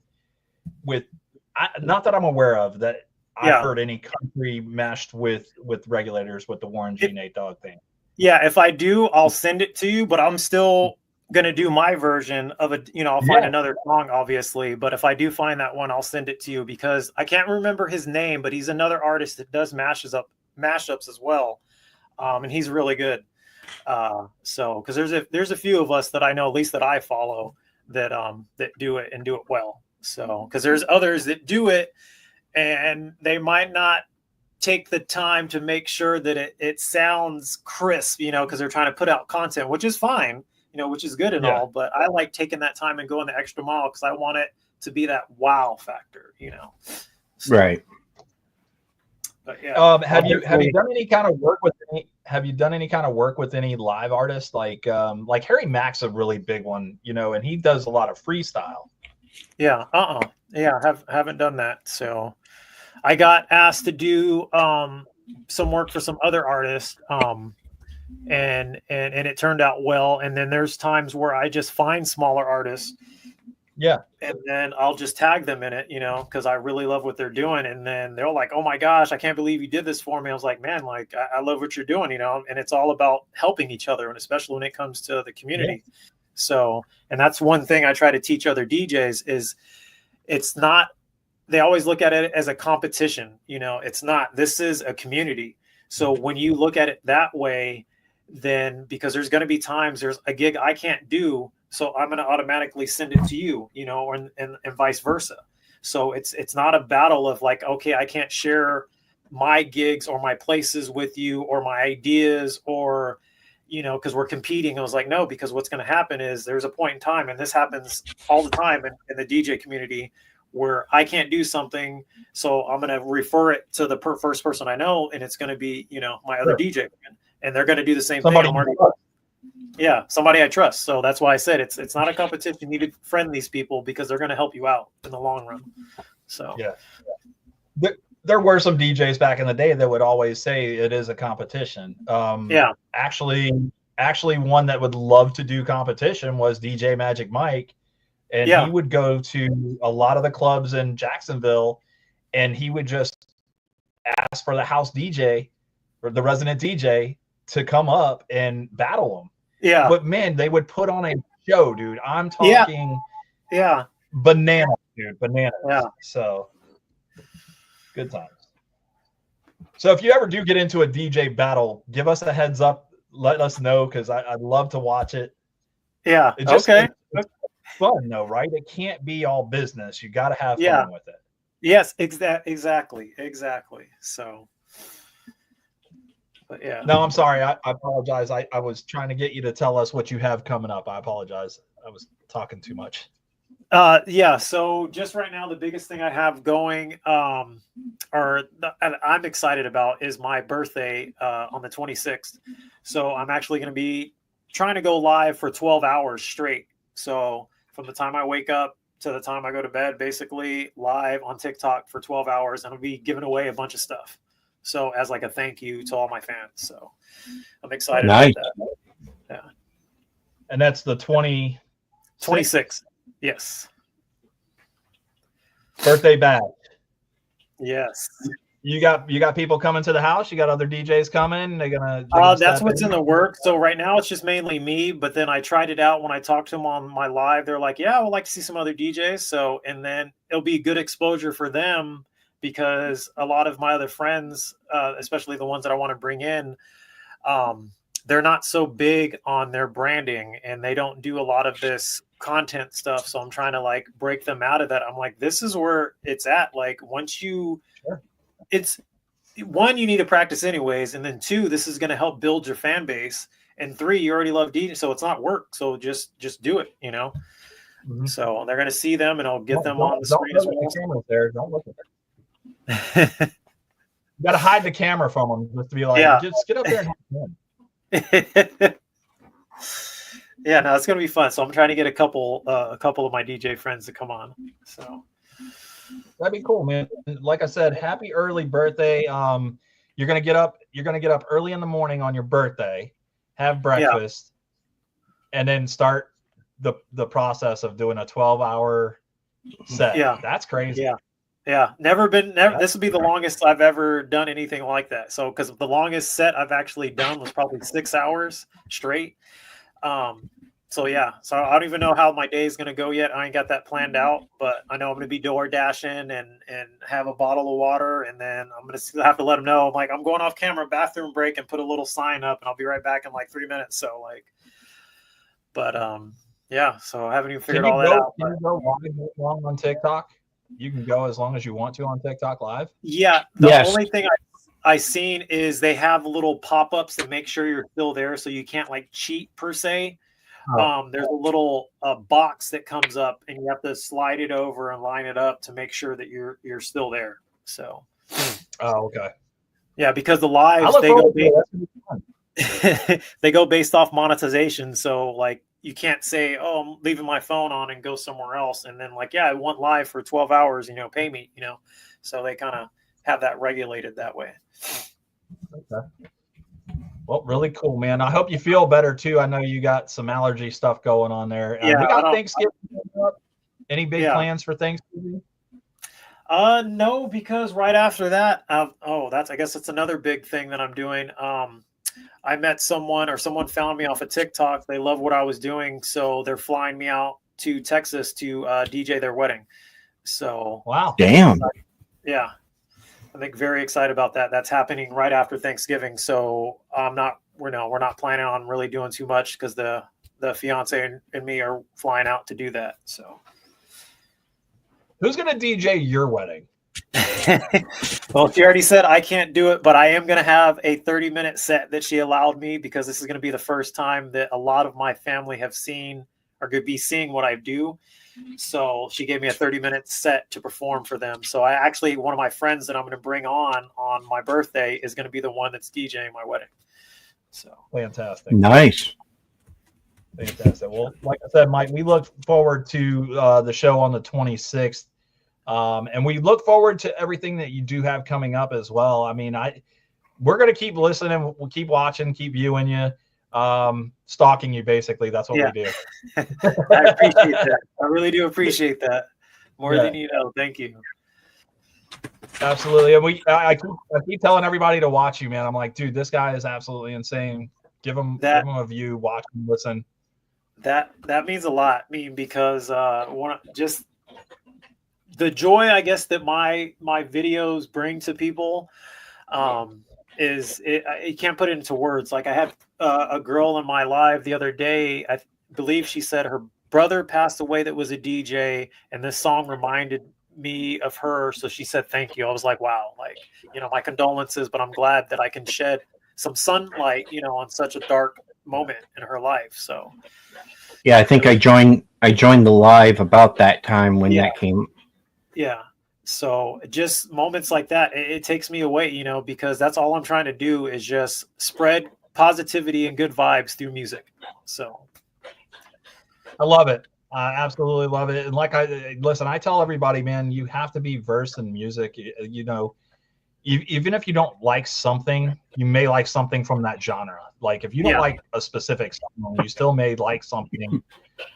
not that I'm aware of that. I've heard any country mashed with Regulators with the Warren G. Nate Dogg thing. Yeah, if I do, I'll send it to you, but I'm still gonna do my version of it. I'll find another song, obviously, but if I do find that one, I'll send it to you, because I can't remember his name, but he's another artist that does mashups as well, and he's really good. So because there's a few of us that I know, at least that I follow, that do it and do it well. So because there's others that do it, and they might not take the time to make sure that it sounds crisp, because they're trying to put out content, which is fine, which is good and all. But I like taking that time and going the extra mile, because I want it to be that wow factor, So, right. But yeah. Have you done any kind of work with any live artists like Harry Mack's a really big one, and he does a lot of freestyle. Yeah. Haven't done that. So I got asked to do some work for some other artists, and it turned out well. And then there's times where I just find smaller artists, and then I'll just tag them in it, because I really love what they're doing. And then they're like, "Oh my gosh, I can't believe you did this for me." I was like, "Man, like I love what you're doing," and it's all about helping each other, and especially when it comes to the community. Yeah. So, and that's one thing I try to teach other DJs is it's not. They always look at it as a competition. It's not. This is a community. So when you look at it that way, then because there's going to be times there's a gig I can't do, so I'm going to automatically send it to you, and vice versa. So it's not a battle of like, okay, I can't share my gigs or my places with you or my ideas or, because we're competing. I was like, no, because what's going to happen is there's a point in time, and this happens all the time in the DJ community, where I can't do something, so I'm going to refer it to the first person I know, and it's going to be, my other DJ, and they're going to do the same thing. Somebody I trust. So that's why I said it's not a competition. You need to friend these people, because they're going to help you out in the long run. So there were some DJs back in the day that would always say it is a competition. Yeah. Actually, one that would love to do competition was DJ Magic Mike, and Yeah. he would go to a lot of the clubs in Jacksonville, and he would just ask for the house DJ or the resident DJ to come up and battle him. Yeah. But man, they would put on a show, dude. I'm Yeah. talking Yeah. bananas, dude, bananas. Yeah. So good times. So if you ever do get into a DJ battle, give us a heads up. Let us know, because I'd love to watch it. Yeah. It just, Okay. It's fun though, right? It can't be all business. You got to have Yeah. fun with it. Yes. Exactly. So. But yeah. No, I'm sorry. I apologize. I was trying to get you to tell us what you have coming up. I apologize. I was talking too much. Yeah. So just right now, the biggest thing I have going, and I'm excited about, is my birthday on the 26th. So I'm actually going to be trying to go live for 12 hours straight. So from the time I wake up to the time I go to bed, basically live on TikTok for 12 hours, and I'll be giving away a bunch of stuff. So as like a thank you to all my fans. So I'm excited Nice. about that. Yeah. And that's the 26th. Yes. birthday bash. Yes. You got people coming to the house. You got other DJs coming. They're gonna That's what's in the works. So right now it's just mainly me, but then I tried it out when I talked to them on my live. They're like, yeah, I would like to see some other DJs. So, and then it'll be good exposure for them, because a lot of my other friends, especially the ones that I want to bring in, they're not so big on their branding, and they don't do a lot of this content stuff. So I'm trying to like break them out of that. I'm like, this is where it's at. Like once you, it's one, you need to practice anyways. And then two, this is going to help build your fan base. And three, you already love DJing. So it's not work. So just do it, you know? Mm-hmm. So they're going to see them, and I'll get them on the screen as well. The camera's there. Don't look at it. You got to hide the camera from them, just to be like, just get up there and have fun. Yeah, no, it's gonna be fun. So I'm trying to get a couple of my DJ friends to come on. So that'd be cool, man. Like I said, happy early birthday. You're gonna get up early in the morning on your birthday, have breakfast, and then start the process of doing a 12-hour set. Yeah, that's crazy. Yeah. Never. This will be the longest I've ever done anything like that. So, because the longest set I've actually done was probably 6 hours straight. So I don't even know how my day is going to go yet. I ain't got that planned out, but I know I'm going to be door dashing and have a bottle of water. And then I'm going to have to let them know, I'm like, I'm going off camera, bathroom break, and put a little sign up, and I'll be right back in like 3 minutes. So so I haven't even figured all that out. Can you go long on TikTok? You can go as long as you want to on TikTok Live. Yeah. The only thing I seen is they have little pop-ups that make sure you're still there, so you can't like cheat per se. There's a little box that comes up, and you have to slide it over and line it up to make sure that you're still there. So. Oh, okay. Yeah, because the lives they go based off monetization. So like you can't say, "Oh, I'm leaving my phone on and go somewhere else," and then like, I want live for 12 hours, pay me, So they kind of have that regulated that way. Okay. Well, really cool, man. I hope you feel better too. I know you got some allergy stuff going on there. Yeah, we got Thanksgiving up. Any big plans for Thanksgiving? No, because right after that, I guess it's another big thing that I'm doing. I met someone found me off of TikTok. They love what I was doing, so they're flying me out to Texas to DJ their wedding. So wow, damn, yeah. I'm very excited about that. That's happening right after Thanksgiving. So we're not planning on really doing too much, because the fiance and me are flying out to do that. So who's going to DJ your wedding? Well, she already said I can't do it, but I am going to have a 30-minute set that she allowed me, because this is going to be the first time that a lot of my family have seen or could be seeing what I do. So she gave me a 30-minute set to perform for them. So one of my friends that I'm going to bring on my birthday is going to be the one that's DJing my wedding. So fantastic. Nice. Fantastic. Well, like I said, Mike, we look forward to the show on the 26th. And we look forward to everything that you do have coming up as well. I mean, we're going to keep listening. We'll keep watching, keep viewing you, stalking you. Basically, that's what we do. I appreciate that. I really do appreciate that more Yeah. than you know. Thank you. Absolutely. And I keep telling everybody to watch you, man. I'm like, dude, this guy is absolutely insane. Give him a view, watch him, listen. That means a lot. I mean, because just the joy, I guess, that my videos bring to people is you can't put it into words. Like I had a girl in my live the other day. I believe she said her brother passed away that was a DJ, and this song reminded me of her. So she said thank you. I was like, wow, like, you know, my condolences, but I'm glad that I can shed some sunlight, you know, on such a dark moment in her life. So yeah, I think I joined the live about that time when that came. Yeah. So just moments like that, it takes me away, you know, because that's all I'm trying to do is just spread positivity and good vibes through music. So I love it. I absolutely love it. And like I tell everybody, man, you have to be versed in music. You know, even if you don't like something, you may like something from that genre. Like if you don't like a specific song, you still may like something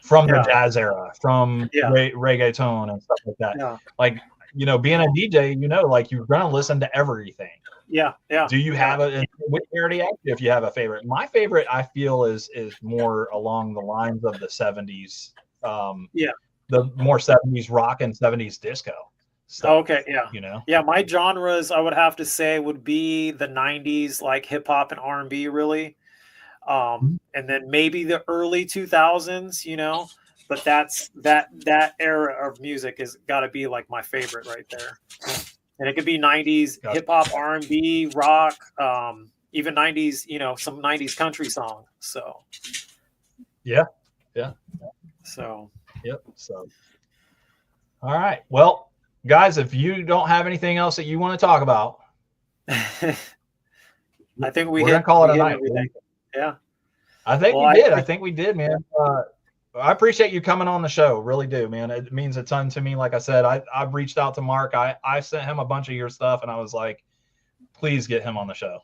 from the jazz era, from reggaeton and stuff like that. Yeah. Like, you know, being a DJ, you know, like you're going to listen to everything. Yeah. Do you have which already asked you if you have a favorite? My favorite, I feel, is more along the lines of the 70s. The more 70s rock and 70s disco stuff. Oh, okay. Yeah. You know? Yeah. My genres, I would have to say, would be the 90s, like hip hop and R&B, really. And then maybe the early 2000s, you know, but that era of music has got to be like my favorite right there. And it could be 90s hip hop, R&B, rock, even 90s, you know, some 90s country song. So yeah. So So all right. Well, guys, if you don't have anything else that you want to talk about, I think we're gonna call it a night. Yeah. I think we did. I think we did, man. I appreciate you coming on the show. Really do, man. It means a ton to me. Like I said, I've reached out to Mark. I sent him a bunch of your stuff, and I was like, please get him on the show.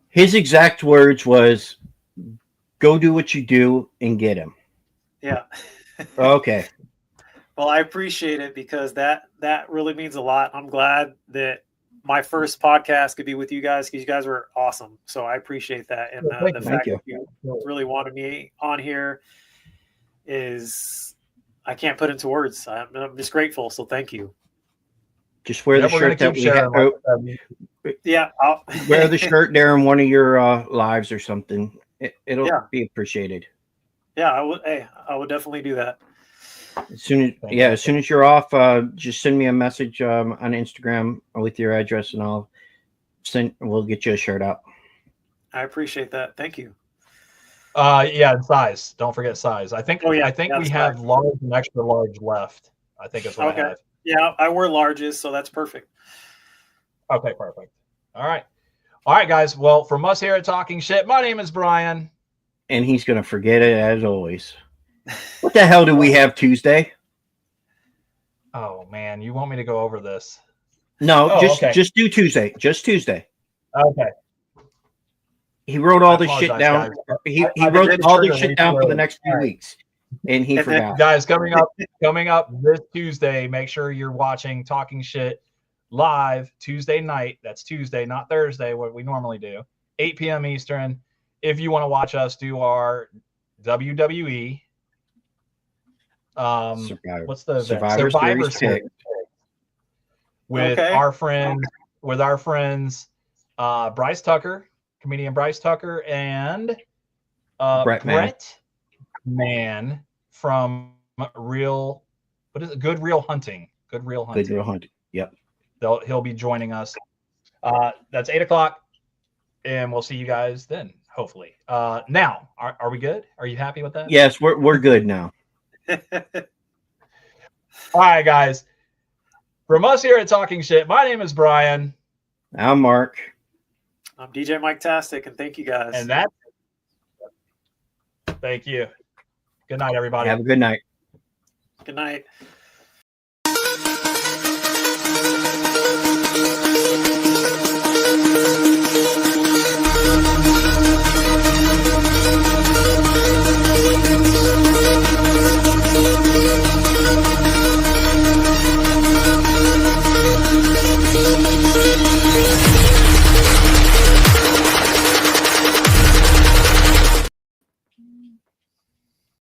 His exact words was, go do what you do and get him. Yeah. Okay. Well, I appreciate it because that really means a lot. I'm glad that my first podcast could be with you guys because you guys were awesome. So I appreciate that. And the fact that you really wanted me on here is, I can't put into words. I'm just grateful. So thank you. Just wear the shirt that we have. I'll wear the shirt there in one of your lives or something. It'll be appreciated. Yeah, I would. Hey, I would definitely do that. As soon as you're off, just send me a message on Instagram with your address, and we'll get you a shirt out. I appreciate that. Thank you. Size. Don't forget size. I think we have large and extra large left. I think it's what I have. Yeah, I wear larges, so that's perfect. Okay, perfect. All right, guys. Well, from us here at Talking Shit, my name is Brian, and he's gonna forget it as always. What the hell do we have Tuesday? Oh man, you want me to go over this? No, just do Tuesday. Just Tuesday. Okay. He wrote all this shit down. He wrote all this shit down for the next few weeks, and he forgot. Guys, coming up this Tuesday, make sure you're watching Talking Shit live Tuesday night. That's Tuesday, not Thursday, what we normally do. 8 p.m. Eastern. If you want to watch us do our WWE. What's the Survivor Series with our friends Bryce Tucker, comedian Bryce Tucker, and Brett Mann from Good Real Hunting. Good Real Hunting. Yep. He'll be joining us. That's 8:00, and we'll see you guys then. Hopefully. Now, are we good? Are you happy with that? Yes, we're good now. All right, guys. From us here at Talking Shit, my name is Brian. I'm Mark. I'm DJ Miketastic, and thank you guys. And thank you. Good night, everybody. Have a good night. Good night.